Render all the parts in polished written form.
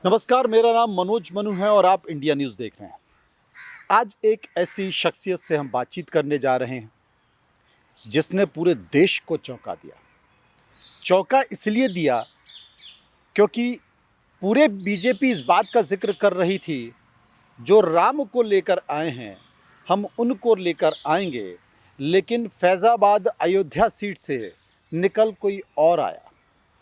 नमस्कार, मेरा नाम मनोज मनु है और आप इंडिया न्यूज़ देख रहे हैं। आज एक ऐसी शख्सियत से हम बातचीत करने जा रहे हैं जिसने पूरे देश को चौंका दिया। चौंका इसलिए दिया क्योंकि पूरे बीजेपी इस बात का जिक्र कर रही थी, जो राम को लेकर आए हैं हम उनको लेकर आएंगे, लेकिन फैज़ाबाद अयोध्या सीट से निकल कोई और आया,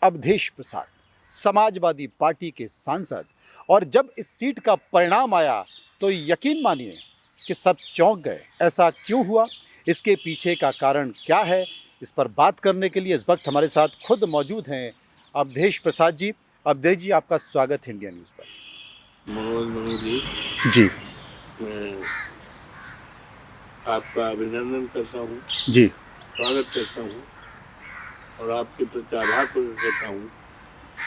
अवधेश प्रसाद, समाजवादी पार्टी के सांसद। और जब इस सीट का परिणाम आया तो यकीन मानिए कि सब चौंक गए। ऐसा क्यों हुआ, इसके पीछे का कारण क्या है, इस पर बात करने के लिए इस वक्त हमारे साथ खुद मौजूद हैं अवधेश प्रसाद जी। अवधेश जी, आपका स्वागत है इंडिया न्यूज़ पर। मनु जी, जी मैं आपका अभिनंदन करता हूँ, जी स्वागत करता हूँ और आपके प्रति आभार प्रकट करता हूँ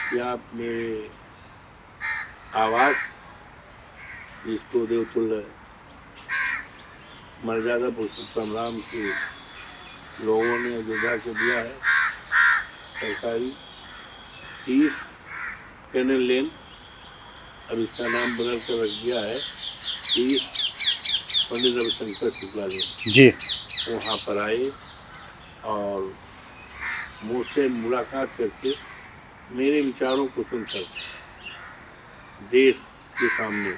कि आप मेरे आवास, जिसको देवतुल्य मर्यादा पुरुषोत्तम राम के लोगों ने अयोध्या को दिया है, सरकारी 30 कैनल लेन, अब इसका नाम बदल कर रख दिया है 30 पंडित रविशंकर शुक्ला लेन जी। वहाँ पर आए और मुझसे मुलाकात करके मेरे विचारों को सुनकर देश के सामने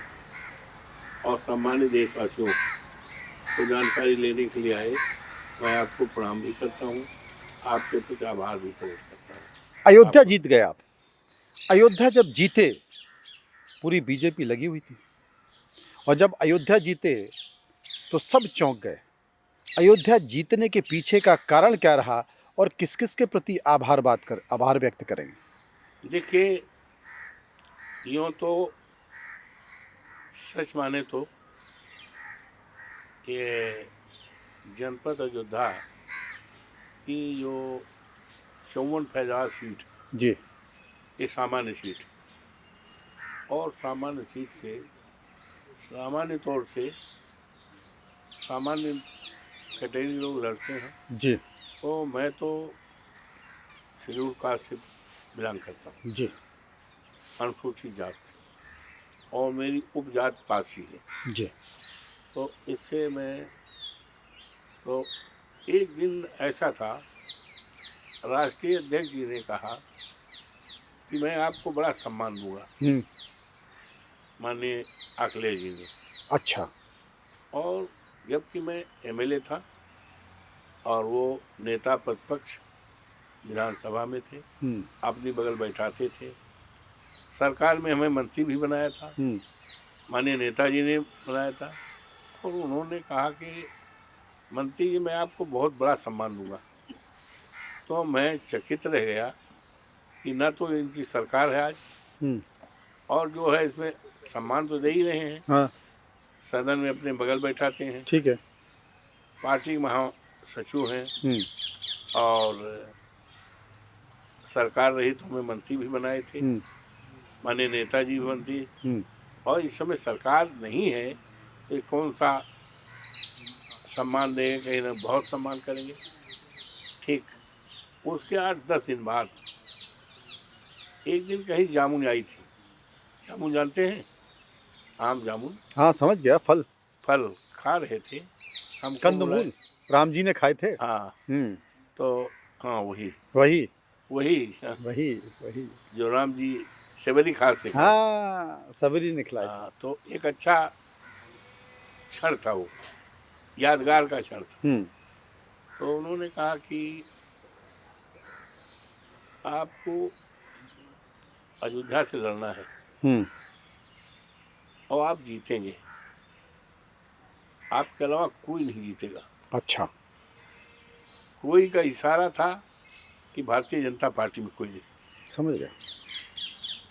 और सम्मानित देशवासियों को जानकारी लेने के लिए आए। मैं आपको प्रणाम भी करता हूँ, आपके प्रति आभार भी प्रकट करता हूँ। अयोध्या जीत गए आप। अयोध्या जब जीते पूरी बीजेपी लगी हुई थी, और जब अयोध्या जीते तो सब चौंक गए। अयोध्या जीतने के पीछे का कारण क्या रहा और किस किस के प्रति आभार व्यक्त करेंगे? देखिए, यूँ तो सच माने तो ये जनपद अयोध्या की जो 54 फैजाज सीट जी ये सामान्य सीट, और सामान्य सीट से सामान्य तौर से सामान्य कैटेगरी लोग लड़ते हैं। जी तो मैं तो शेड्यूल कास्ट से बिलोंग करता हूँ, जी अनुसूचित जात से, और मेरी उपजात पासी है। जी तो इससे मैं तो एक दिन ऐसा था, राष्ट्रीय अध्यक्ष जी ने कहा कि मैं आपको बड़ा सम्मान दूंगा, माननीय अखिलेश जी ने। अच्छा। और जबकि मैं एमएलए था और वो नेता प्रतिपक्ष विधानसभा में थे, अपनी बगल बैठाते थे, सरकार में हमें मंत्री भी बनाया था, माननीय नेताजी ने बनाया था। और उन्होंने कहा कि मंत्री जी, मैं आपको बहुत बड़ा सम्मान दूंगा। तो मैं चकित रह गया कि ना तो इनकी सरकार है आज, और जो है इसमें सम्मान तो दे ही रहे हैं। हाँ, सदन में अपने बगल बैठाते हैं, ठीक है। पार्टी महासचिव हैं, और सरकार रही तो हमें मंत्री भी बनाए थे, माननीय नेताजी भी मंत्री। और इस समय सरकार नहीं है तो कौन सा सम्मान देंगे, कहीं ना बहुत सम्मान करेंगे। ठीक उसके 8-10 दिन बाद एक दिन कहीं जामुन आई थी। जामुन जानते हैं, आम जामुन। हाँ, समझ गया। फल खा रहे थे, हम कंदमूल राम जी ने खाए थे। हाँ, तो हाँ वही वही वही वही वही जो राम जी शबरी खास से खाए। हाँ, सबरी ने खिलाए थे। हाँ, तो एक अच्छा क्षण था, वो यादगार का क्षण था। तो उन्होंने कहा कि आपको अयोध्या से लड़ना है और आप जीतेंगे, आपके अलावा कोई नहीं जीतेगा। अच्छा। कोई का इशारा था कि भारतीय जनता पार्टी में कोई नहीं। समझ गया।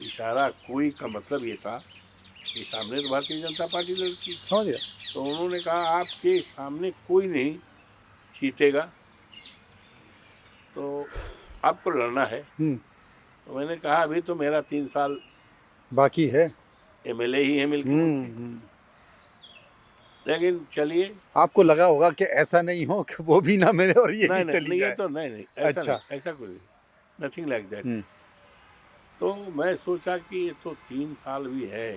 इशारा कोई का मतलब ये था कि सामने तो भारतीय जनता पार्टी लड़ती। समझ गया। तो उन्होंने कहा आपके सामने कोई नहीं जीतेगा, तो आपको लड़ना है। तो मैंने कहा अभी तो मेरा 3 साल बाकी है, एमएलए ही है मिलके। लेकिन चलिए, आपको लगा होगा कि ऐसा नहीं हो कि वो भी ना मिले और ये भी चली जाए। ये तो नहीं, ऐसा अच्छा। नहीं, ऐसा कुछ नहीं, नथिंग लाइक दैट। तो मैं सोचा कि ये तो 3 साल भी है,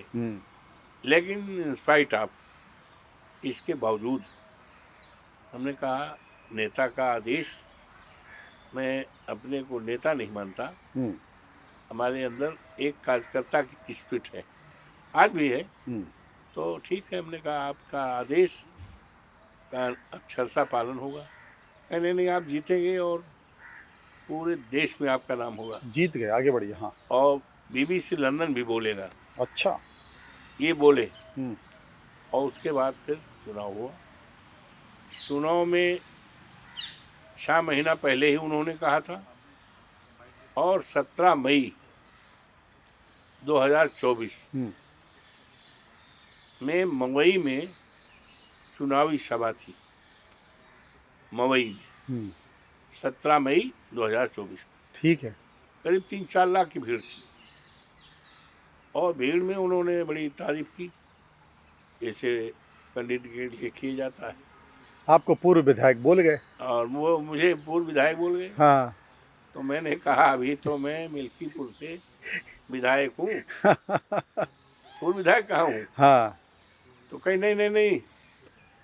लेकिन इंस्पाइट ऑफ इसके बावजूद हमने कहा नेता का आदेश, मैं अपने को नेता नहीं मानता, हमारे अंदर एक कार्यकर्ता की स्पिरिट है, आज भी है। तो ठीक है, हमने कहा आपका आदेश का अक्षरशः पालन होगा। नहीं नहीं, आप जीतेंगे और पूरे देश में आपका नाम होगा। जीत गए, आगे बढ़िए। हाँ। और बीबीसी लंदन भी बोलेगा। अच्छा। ये बोले। और उसके बाद फिर चुनाव हुआ। चुनाव में 6 महीना पहले ही उन्होंने कहा था, और 17 मई 2024 में मवई में चुनावी सभा थी। मवई में 17 मई 2024 में, ठीक है, करीब 3-4 लाख की भीड़ थी। और भीड़ में उन्होंने बड़ी तारीफ की, जैसे कैंडिडेट के लिए किया जाता है। आपको पूर्व विधायक बोल गए? और वो मुझे पूर्व विधायक बोल गए। हाँ। तो मैंने कहा अभी तो मैं मिल्कीपुर से विधायक हूँ, पूर्व विधायक कहाँ हूँ। हाँ। तो कहीं नहीं नहीं नहीं,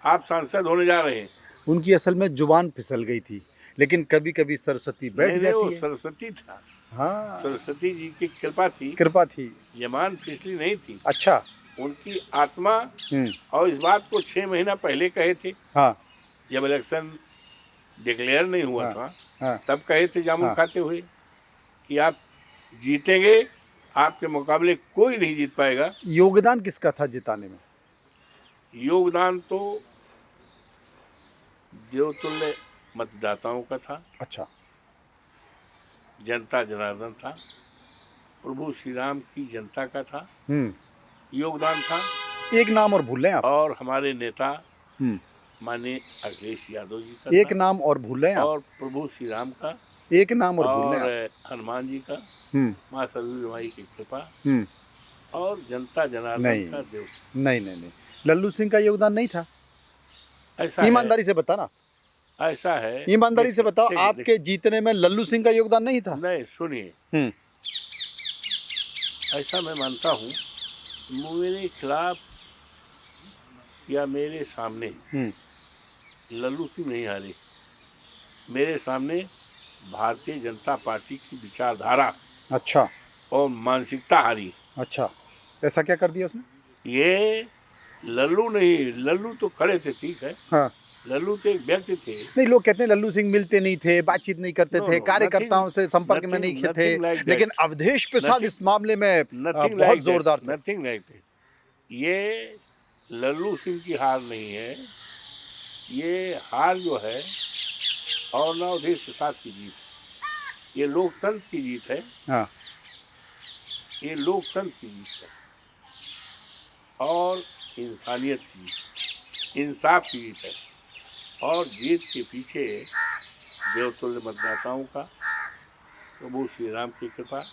आप सांसद होने जा रहे हैं। उनकी असल में जुबान फिसल गई थी, लेकिन कभी कभी सरस्वती बैठ नहीं, जाती वो है। सरस्वती था। हाँ, सरस्वती जी की कृपा थी। कृपा थी। जबान फिसली नहीं थी। अच्छा। उनकी आत्मा। और इस बात को 6 महीना पहले कहे थे। हाँ। जब इलेक्शन डिक्लेयर नहीं हुआ हाँ। था, हाँ। तब कहे थे जामुन हाँ। खाते हुए कि आप जीतेंगे, आपके मुकाबले कोई नहीं जीत पाएगा। योगदान किसका था जिताने में? योगदान तो देवतुल्य मतदाताओं का था। अच्छा। जनता जनार्दन था, प्रभु श्री राम की जनता का था योगदान था। एक नाम और भूल रहे हैं आप। और हमारे नेता माननीय अखिलेश यादव जी का एक था। नाम और भूल रहे हैं आप। और प्रभु श्री राम का। एक नाम और भूल रहे हैं और हनुमान जी का, माँ सरस्वती माई की कृपा, और जनता जनार्दन का देव। नहीं नहीं नहीं, लल्लू सिंह का योगदान नहीं था? ऐसा ईमानदारी से बताना। ऐसा है, ईमानदारी से बताओ, आपके जीतने में लल्लू सिंह का योगदान नहीं था? नहीं, सुनिए, ऐसा मैं मानता हूँ, मेरे खिलाफ या मेरे सामने लल्लू सिंह नहीं हारे, मेरे सामने भारतीय जनता पार्टी की विचारधारा। अच्छा। और मानसिकता हारी। अच्छा, ऐसा क्या कर दिया उसने? ये लल्लू नहीं, लल्लू तो खड़े थे, ठीक है। हाँ। लल्लू तो एक व्यक्ति थे। नहीं, लोग कहते हैं लल्लू सिंह मिलते नहीं थे, बातचीत नहीं करते थे, कार्यकर्ताओं से संपर्क में नहीं थे, लेकिन अवधेश प्रसाद इस मामले में बहुत जोरदार थे। Nothing like that. ये लल्लू सिंह की हार नहीं है, ये हार जो है और ना अवधेश प्रसाद की जीत है, ये लोकतंत्र की जीत है। हाँ। ये लोकतंत्र की जीत है और इंसानियत की जीत, इंसाफ की जीत है। और जीत के पीछे देवतुल्य मतदाताओं का, प्रभु श्री राम की कृपा,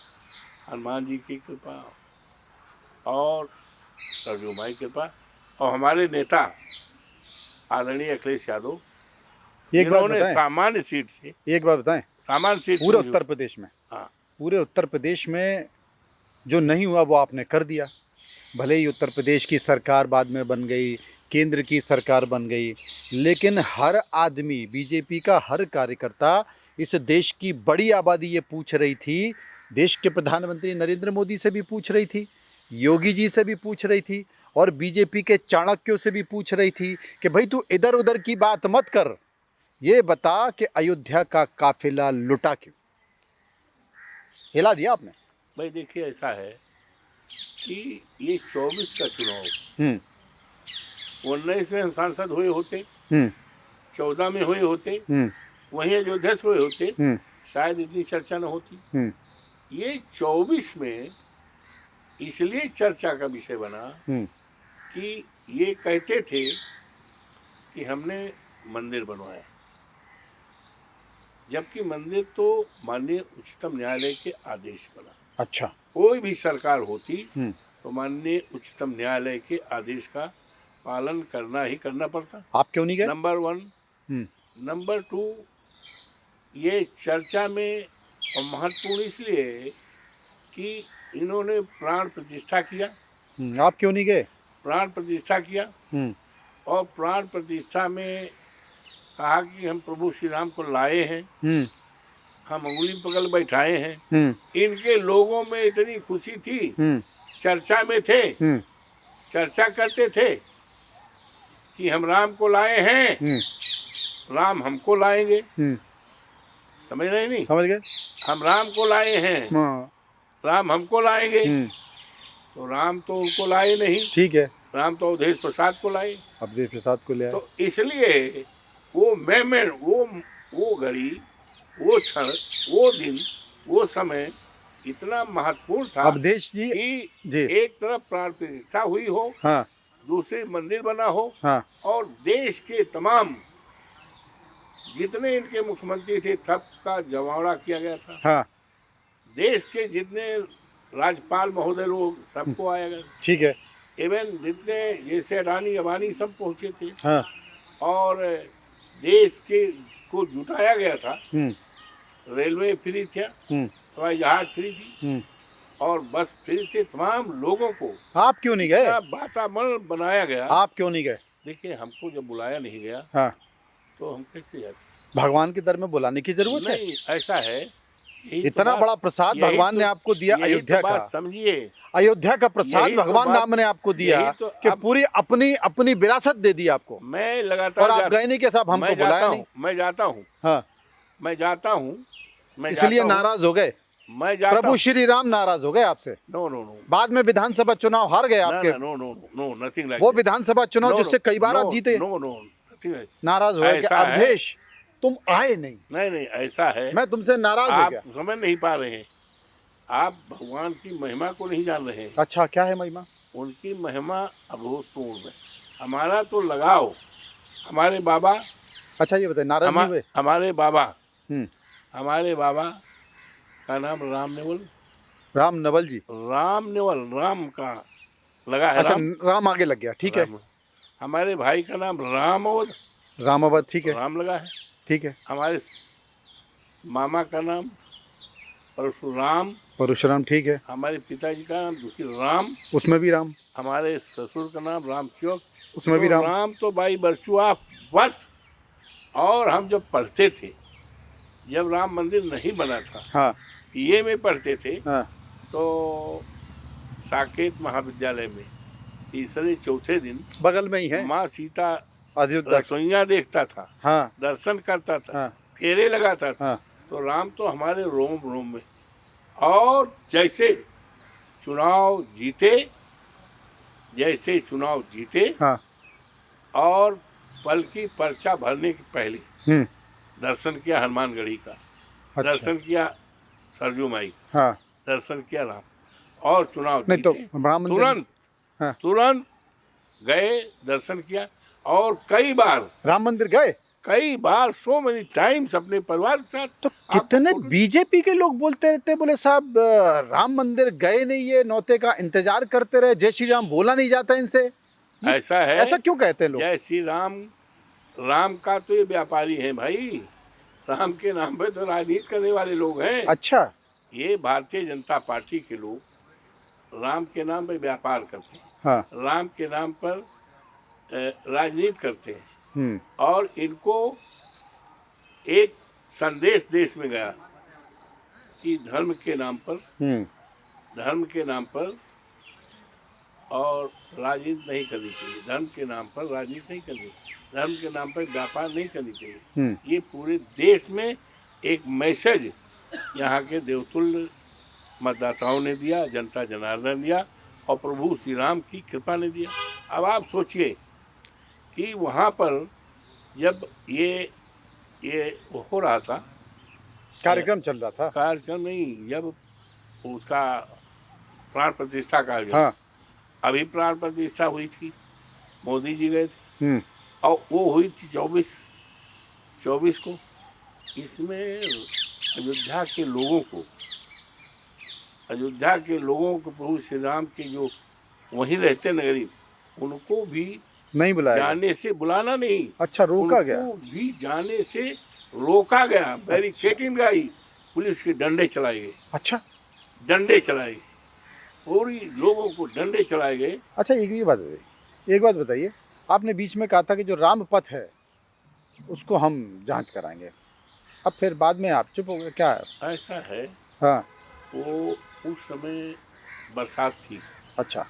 हनुमान जी की कृपा और सरजू माई की कृपा, और हमारे नेता आदरणीय अखिलेश यादव। एक बात बताएं, सामान्य सीट से, एक बात बताएं, सामान्य सीट पूरे उत्तर प्रदेश में, हाँ, पूरे उत्तर प्रदेश में जो नहीं हुआ वो आपने कर दिया। भले ही उत्तर प्रदेश की सरकार बाद में बन गई, केंद्र की सरकार बन गई, लेकिन हर आदमी, बीजेपी का हर कार्यकर्ता, इस देश की बड़ी आबादी ये पूछ रही थी, देश के प्रधानमंत्री नरेंद्र मोदी से भी पूछ रही थी, योगी जी से भी पूछ रही थी, और बीजेपी के चाणक्यों से भी पूछ रही थी कि भाई तू इधर उधर की बात मत कर, ये बता कि अयोध्या का काफिला लुटा क्यों? हिला दिया आपने। भाई देखिए, ऐसा है कि ये 24 का चुनाव, 19 में हम सांसद हुए होते, 14 में हुए होते, वहीं अयोध्या से हुए होते, शायद इतनी चर्चा न होती। ये 24 में इसलिए चर्चा का विषय बना कि ये कहते थे कि हमने मंदिर बनवाया, जबकि मंदिर तो माननीय उच्चतम न्यायालय के आदेश बना। अच्छा। कोई भी सरकार होती तो माननीय उच्चतम न्यायालय के आदेश का पालन करना ही करना पड़ता। आप क्यों नहीं गए? नंबर 1। नंबर 2, ये चर्चा में और महत्वपूर्ण इसलिए कि इन्होंने प्राण प्रतिष्ठा किया। आप क्यों नहीं गए? प्राण प्रतिष्ठा किया और प्राण प्रतिष्ठा में कहा कि हम प्रभु श्री राम को लाए हैं, हम अंगुली पकड़ बैठाए हैं। इनके लोगों में इतनी खुशी थी, चर्चा में थे, चर्चा करते थे कि हम राम को लाए हैं, राम हमको लाएंगे। समझ रहे नहीं? समझ गए। हम राम को लाए हैं, राम हमको लाएंगे। तो राम तो उनको लाए नहीं, ठीक है, राम तो अवधेश प्रसाद को लाए। अवधेश प्रसाद को ले आए। तो इसलिए वो वो घड़ी, वो क्षण, वो दिन, वो समय इतना महत्वपूर्ण था अवधेश जी कि एक तरफ प्राण प्रतिष्ठा हुई हो, हाँ, दूसरे मंदिर बना हो, हाँ, और देश के तमाम जितने इनके मुख्यमंत्री थे सब का जमावड़ा किया गया था। हाँ, देश के जितने राज्यपाल महोदय लोग सबको आया गया। ठीक है। इवन जितने जैसे अडानी अबानी सब पहुंचे थे। हाँ, और देश के को जुटाया गया था। रेलवे फ्री था, हवाई जहाज फ्री थी, और बस फ्री थे तमाम लोगों को। आप क्यों नहीं गए? वातावरण बनाया गया। आप क्यों नहीं गए? देखिए, हमको जब बुलाया नहीं गया, हाँ, तो हम कैसे जाते? भगवान के दर में बुलाने की जरूरत है। नहीं, ऐसा है, इतना बड़ा प्रसाद भगवान ने आपको दिया, अयोध्या का। समझिए, अयोध्या का प्रसाद भगवान राम ने आपको दिया कि पूरी अपनी अपनी विरासत दे दी आपको। मैं लगातार, और आप गए नहीं, के साहब हमको बुलाया नहीं। मैं जाता हूँ, हाँ, मैं जाता हूँ, इसलिए नाराज हो गए। मैं जाता प्रभु श्री राम नाराज हो गए आपसे। No no no. बाद में विधानसभा चुनाव हार गए आपके। No no no, nothing like. वो विधानसभा चुनाव जिससे कई बार आप जीते। No no, nothing like. नाराज हो गए कि अवधेश तुम आए नहीं। नहीं, ऐसा है, मैं तुमसे नाराज हो गया। आप समझ नहीं पा रहे हैं, आप भगवान की महिमा को नहीं जान रहे हैं। अच्छा, क्या है महिमा? उनकी महिमा अभूतपूर्व है। हमारा तो लगाव हमारे बाबा। अच्छा, ये बताइए, नाराज नहीं हुए? हमारे बाबा का नाम राम नेवल। राम नवल जी। राम नेवल, राम का लगा है। अच्छा, राम आगे लग गया, ठीक है। हमारे भाई का नाम रामावत। रामावत, ठीक है, राम लगा है, ठीक है। हमारे मामा का नाम परशुराम, ठीक है। हमारे पिताजी का नाम दुखी राम, उसमें भी राम। हमारे ससुर का नाम राम सेवक, उसमें भी राम। राम तो बाई बर्चू ऑफ बर्थ। और हम जब पढ़ते थे, जब राम मंदिर नहीं बना था, हाँ, ये में पढ़ते थे, हाँ, तो साकेत महाविद्यालय में तीसरे चौथे दिन बगल में ही है, माँ सीता अयोध्या रसोइयाँ देखता था, हाँ, दर्शन करता था, हाँ, फेरे लगाता था, हाँ, तो राम तो हमारे रोम रोम में। और जैसे चुनाव जीते, हाँ, और पलकी पर्चा भरने के पहले दर्शन किया हनुमानगढ़ी का। अच्छा। दर्शन किया सरजू माई का। हाँ। दर्शन किया राम, और चुनाव नहीं तो तुरंत तुरंत गए, दर्शन किया, और कई बार राम मंदिर गए, कई बार, सो मेनी टाइम्स अपने परिवार के साथ। तो कितने बीजेपी के लोग बोलते रहते, बोले साहब राम मंदिर गए नहीं, ये नौते का इंतजार करते रहे, जय श्री राम बोला नहीं जाता इनसे। ऐसा है, ऐसा क्यों कहते हैं लोग? जय श्री राम, राम का तो ये व्यापारी है भाई, राम के नाम पे तो राजनीति करने वाले लोग हैं। अच्छा, ये भारतीय जनता पार्टी के लोग राम के नाम पे व्यापार करते हैं। हाँ। राम के नाम पर राजनीति करते हैं। और इनको एक संदेश देश में गया कि धर्म के नाम पर और राजनीति नहीं करनी चाहिए, धर्म के नाम पर राजनीति नहीं करनी, धर्म के नाम पर व्यापार नहीं करनी चाहिए। ये पूरे देश में एक मैसेज यहाँ के देवतुल्य मतदाताओं ने दिया, जनता जनार्दन दिया, और प्रभु श्री राम की कृपा ने दिया। अब आप सोचिए कि वहाँ पर जब ये हो रहा था, कार्यक्रम चल रहा था, कार्यक्रम नहीं, जब उसका प्राण प्रतिष्ठा का, हाँ, अभी प्राण प्रतिष्ठा हुई थी, मोदी जी गए थे, और वो हुई थी 24 को। इसमें अयोध्या के लोगों को प्रभु श्री राम के जो वहीं रहते नगरी, उनको भी नहीं बुलाया, जाने से बुलाना नहीं, अच्छा, रोका गया, भी जाने से रोका गया, बैरिकेडिंग लगाई, पुलिस के डंडे चलाए गए। अच्छा, डंडे चलाए गए, पूरी लोगों को डंडे चलाए गए। अच्छा एक बात बताइए, आपने बीच में कहा था कि जो राम पथ है उसको हम जांच कराएंगे, अब फिर बाद में आप चुप हो गए, क्या है? ऐसा है, हाँ। वो उस समय बरसात थी, अच्छा।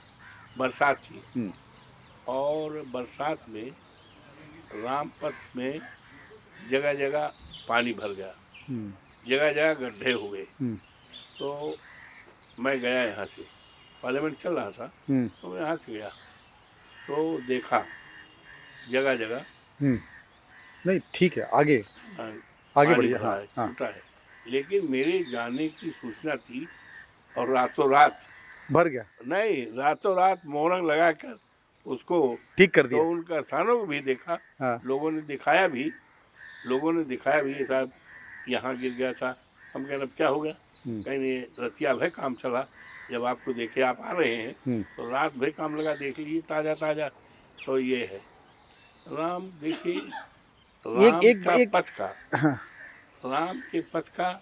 बरसात थी हम्म। और बरसात में रामपथ में जगह जगह पानी भर गया, हम्म। जगह जगह गड्ढे हो गए। हम्म। तो मैं गया यहाँ से, पार्लियामेंट चल रहा था, हम्म। तो मैं यहाँ से गया तो देखा जगह जगह नहीं ठीक है, आगे पानी बढ़िए। भरा हाँ है, हाँ। टूटा है। लेकिन मेरे जाने की सूचना थी और रातों रात, भर गया, नहीं रातों रात मोरंग लगाकर उसको ठीक कर तो दिया। उन किसानों को भी देखा, हाँ। लोगों ने दिखाया भी ये साहब यहाँ गिर गया था। हम कह रहे अब क्या हो गया, कहीं नहीं रतिया भर काम चला, जब आपको देखे आप आ रहे हैं तो रात भर काम लगा, देख लीजिए ताज़ा ताज़ा। तो ये है राम, देखिए राम एक का एक पथ का, हाँ राम के पथ का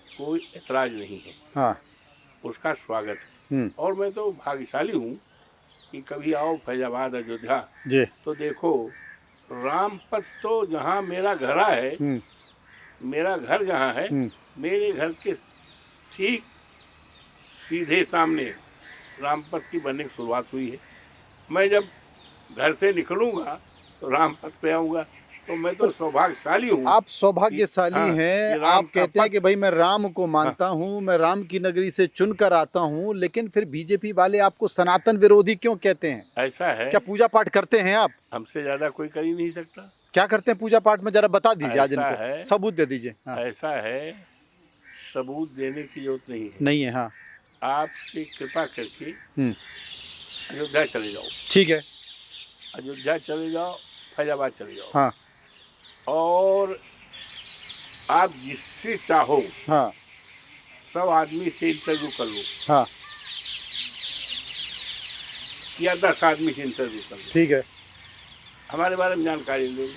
कोई ऐतराज नहीं है, हाँ। उसका स्वागत है। और मैं तो भाग्यशाली हूँ कि कभी आओ फैजाबाद अयोध्या जी। तो देखो राम पथ, तो जहाँ मेरा घर है, मेरा घर जहाँ है, मेरे घर के ठीक सीधे सामने रामपथ की बनने की शुरुआत हुई है। मैं जब घर से निकलूंगा तो रामपथ पे आऊँगा, तो मैं तो सौभाग्यशाली हूँ। आप सौभाग्यशाली हाँ, हैं। कि राम आप कहते हैं का कि भाई मैं राम को मानता हूँ, मैं राम की नगरी से चुन कर आता हूँ, लेकिन फिर बीजेपी वाले आपको सनातन विरोधी क्यों कहते हैं? ऐसा है, क्या पूजा पाठ करते हैं आप? हमसे ज्यादा कोई कर ही नहीं सकता। क्या करते हैं पूजा पाठ में, जरा बता दीजिए आज ऐसा इनको, है, सबूत दे दीजिए। हाँ। ऐसा है, सबूत देने की जरूरत नहीं है, नहीं है। हाँ। आपसे कृपा करके अयोध्या चले जाओ, ठीक है। अयोध्या चले जाओ, फैजाबाद चले जाओ, हाँ और आप जिससे चाहो हाँ सब आदमी से इंटरव्यू कर लो, हाँ। या 10 आदमी से इंटरव्यू कर लो, ठीक है। हमारे बारे में जानकारी ले लो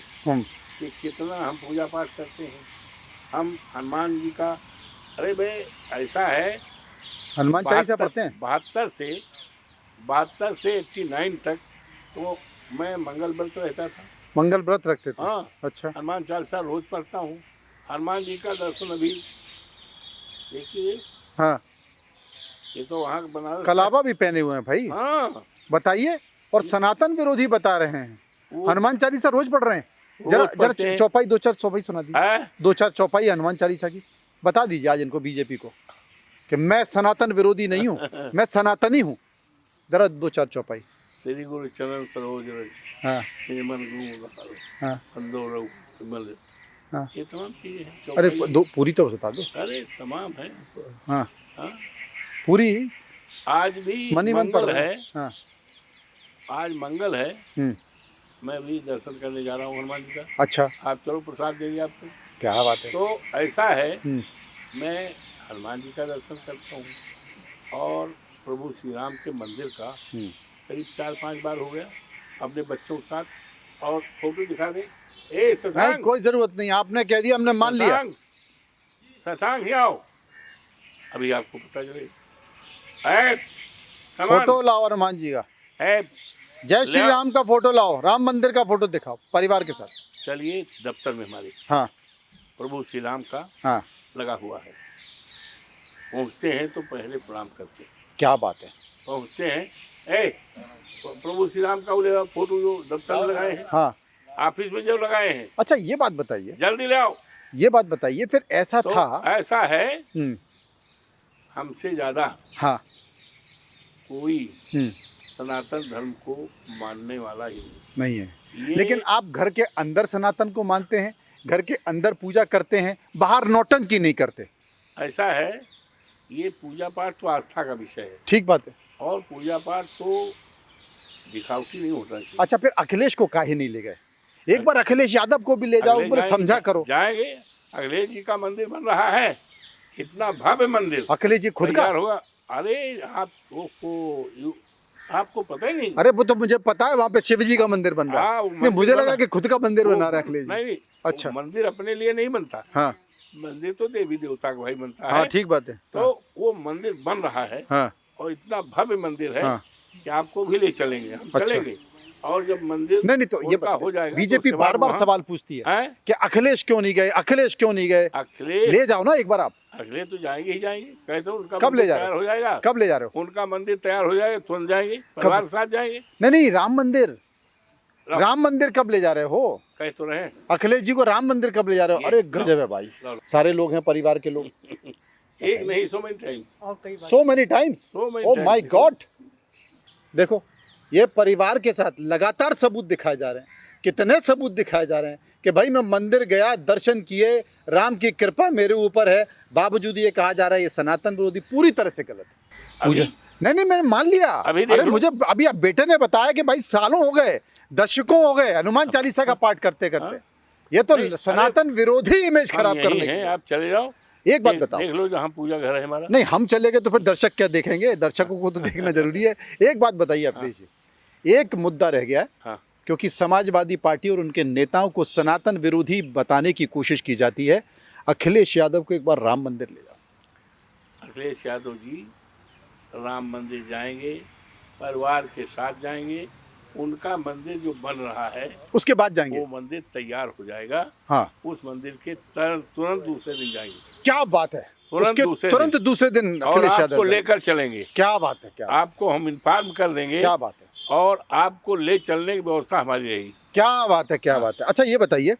कि कितना हम पूजा पाठ करते हैं। हम हनुमान जी का, अरे भाई ऐसा है, हनुमान चालीसा पढ़ते हैं? 72 से 89 तक तो मैं मंगल व्रत रहता था। मंगल व्रत रखते थे? हाँ, अच्छा। हनुमान चालीसा रोज पढ़ता हूँ। हनुमान जी का दर्शन अभी देखिए, हाँ। ये तो वहाँ बनारस कलावा भी पहने हुए हैं भाई। हाँ, बताइए। और सनातन विरोधी बता रहे हैं, हनुमान चालीसा रोज पढ़ रहे हैं। जरा जरा चौपाई, 2-4 चौपाई सुना दीजिए, 2-4 चौपाई हनुमान चालीसा की बता दीजिए आज इनको, बीजेपी को, कि मैं सनातन विरोधी नहीं हूँ, मैं सनातनी हूँ। जरा 2-4 चौपाई। श्री गुरु चरण सरोज रज, हाँ हेमन गुण हाँ अंदो रघु विमल यश। हाँ। ये तमाम चीजें हैं। अरे चौपाई, दो पूरी तो बता दो। अरे तमाम है। हाँ हाँ, पूरी आज भी मन ही मन पढ़ मंगल रहे है। हैं। हाँ। आज मंगल है, मैं भी दर्शन करने जा रहा हूँ हनुमान जी का। अच्छा, आप चलो, प्रसाद देंगे आपको। क्या बात है। तो ऐसा है, मैं हनुमान जी का दर्शन करता हूँ और प्रभु श्री राम के मंदिर का करीब 4-5 बार हो गया अपने बच्चों के साथ। और फोटो दिखा दे। ए नहीं, शशांक, कोई जरूरत नहीं, आपने कह दिया, हमने मान लिया। शशांक ही आओ, अभी आपको पता चले। फोटो लाओ हनुमान जी का, जय श्री राम का फोटो लाओ, राम मंदिर का फोटो दिखाओ परिवार के साथ। चलिए, दफ्तर में हमारे हाँ प्रभु श्री राम का हाँ लगा हुआ है। पहुँचते हैं तो पहले प्रणाम करते हैं। क्या बात है। पहुँचते हैं, प्रभु श्री राम का वो फोटो जो दफ्तर में लगाए हैं, हाँ ऑफिस में जो लगाए हैं। अच्छा ये बात बताइए, जल्दी ले आओ। ये बात बताइए, फिर ऐसा तो था। ऐसा है, हमसे ज्यादा हाँ कोई सनातन धर्म को मानने वाला ही नहीं है। लेकिन आप घर के अंदर सनातन को मानते हैं, घर के अंदर पूजा करते हैं, बाहर नौटंकी नहीं करते। ऐसा है, ये पूजा पाठ तो आस्था का विषय है। ठीक बात है। और पूजा पाठ तो दिखावटी नहीं होता चाहिए। अच्छा, फिर अखिलेश को काहे नहीं ले गए? एक बार अखिलेश यादव को भी ले जाओ, पूरे समझा करो। जाएंगे, अखिलेश जी का मंदिर बन रहा है, इतना भव्य मंदिर। अखिलेश जी खुद का होगा? अरे आपको पता ही नहीं। अरे वो तो मुझे पता है, वहाँ पे शिव जी का मंदिर बन रहा है। नहीं, मुझे लगा कि खुद का मंदिर बना रहा है अखिलेश जी। नहीं, अच्छा, मंदिर अपने लिए नहीं बनता। हाँ, मंदिर तो देवी देवता का भाई बनता हाँ है, ठीक बात है। तो वो मंदिर बन रहा है हाँ और इतना भव्य मंदिर है हाँ कि आपको भी ले चलेंगे, हम अच्छा। चलेंगे। और जब मंदिर नहीं नहीं, तो ये उनका हो जाएगा तो बीजेपी उसके बार बाद बार वहाँ सवाल पूछती है हैं कि अखिलेश क्यों नहीं गए, अखिलेश क्यों नहीं गए। अखिलेश ले जाओ ना एक बार आप। अखिलेश तो जाएंगे ही जाएंगे, कहते हो उनका कब ले मंदिर जा रहे तैयार हो, हो जाएगा, कब ले जा रहे हो? उनका मंदिर तैयार हो जाएगा तुरंत जाएंगे, कब? परिवार के साथ जाएंगे। नहीं नहीं, राम मंदिर, लो, राम मंदिर कब ले जा रहे हो? कह तो रहे हैं। अखिलेश जी को राम मंदिर कब ले जा रहे हो? ये, अरे लो, गजब है भाई, लो। सारे लोग हैं, परिवार के लोग। एक नहीं, so many times, so many times, So many oh times, my देखो। गॉड। देखो, ये परिवार के साथ लगातार सबूत दिखाए जा रहे हैं। कितने सबूत दिखाए जा रहे हैं कि भाई मैं मंदिर गया, दर्शन किए, राम की कृपा मेरे ऊपर है, बावजूद ये कहा जा रहा है ये सनातन विरोधी, पूरी तरह से गलत है। मुझे नहीं नहीं, मैंने मान लिया। अभी देख अरे लो। मुझे अभी आप बेटे ने बताया कि भाई सालों हो गए, दशकों हो गए हनुमान चालीसा का पाठ करते करते। ये तो नहीं, सनातन विरोधी इमेज हम खराब यही करने हैं, की। आप चले जाओ, एक बात बताओ, देख लो जहाँ पूजा घर है हमारा। नहीं हम चले गए तो फिर दर्शक क्या देखेंगे? दर्शकों को तो देखना जरूरी है। एक बात बताइए अखिलेश जी, एक मुद्दा रह गया है, हाँ क्योंकि समाजवादी पार्टी और उनके नेताओं को सनातन विरोधी बताने की कोशिश की जाती है। अखिलेश यादव को एक बार राम मंदिर ले जाओ। अखिलेश यादव जी राम मंदिर जाएंगे, परिवार के साथ जाएंगे, उनका मंदिर जो बन रहा है उसके बाद जाएंगे। वो मंदिर तैयार हो जाएगा, हाँ, उस मंदिर के तुरंत दूसरे दिन जाएंगे, क्या बात है। तुरंत उसके दूसरे तुरंत दूसरे दिन और अखिलेश आपको यादव जाएंगे। लेकर चलेंगे, क्या बात है, क्या आपको हम इन्फॉर्म कर देंगे, क्या बात है, और आपको ले चलने की व्यवस्था हमारी रहेगी। क्या बात है, क्या हाँ। बात है। अच्छा ये बताइए,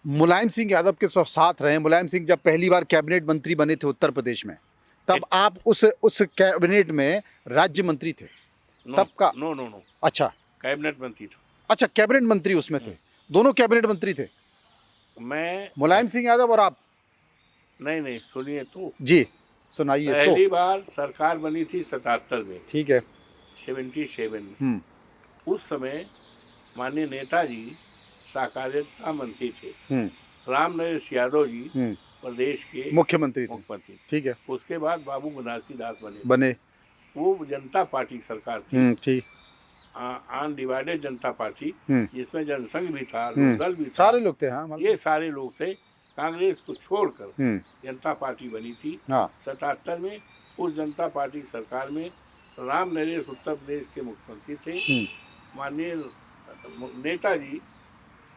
मुलायम सिंह यादव के साथ रहे, मुलायम सिंह जब पहली बार कैबिनेट मंत्री बने थे उत्तर प्रदेश में, तब आप उस कैबिनेट में राज्य मंत्री थे तब का? नो नो नो, अच्छा कैबिनेट मंत्री था अच्छा, कैबिनेट मंत्री उसमें थे, दोनों कैबिनेट मंत्री थे, मैं। मुलायम सिंह यादव और आप? नहीं, सुनिए तो, जी सुनाइए तो। पहली बार सरकार बनी थी 77 में, ठीक है। 77 में। उस समय माननीय नेताजी सहकारिता मंत्री थे, राम नरेश यादव जी प्रदेश के मुख्यमंत्री थे। मुख्यमंत्री थे। ठीक है। उसके बाद बाबू बनारसी दास बने। वो जनता पार्टी की सरकार थी, ठीक। अनडिवाइडेड जनता पार्टी, जिसमें जनसंघ भी था, लोकदल भी था, सारे लोग थे। हाँ, ये सारे लोग थे। कांग्रेस को छोड़कर जनता पार्टी बनी थी। हाँ। 77 में उस जनता पार्टी की सरकार में राम नरेश उत्तर प्रदेश के मुख्यमंत्री थे, माननीय नेताजी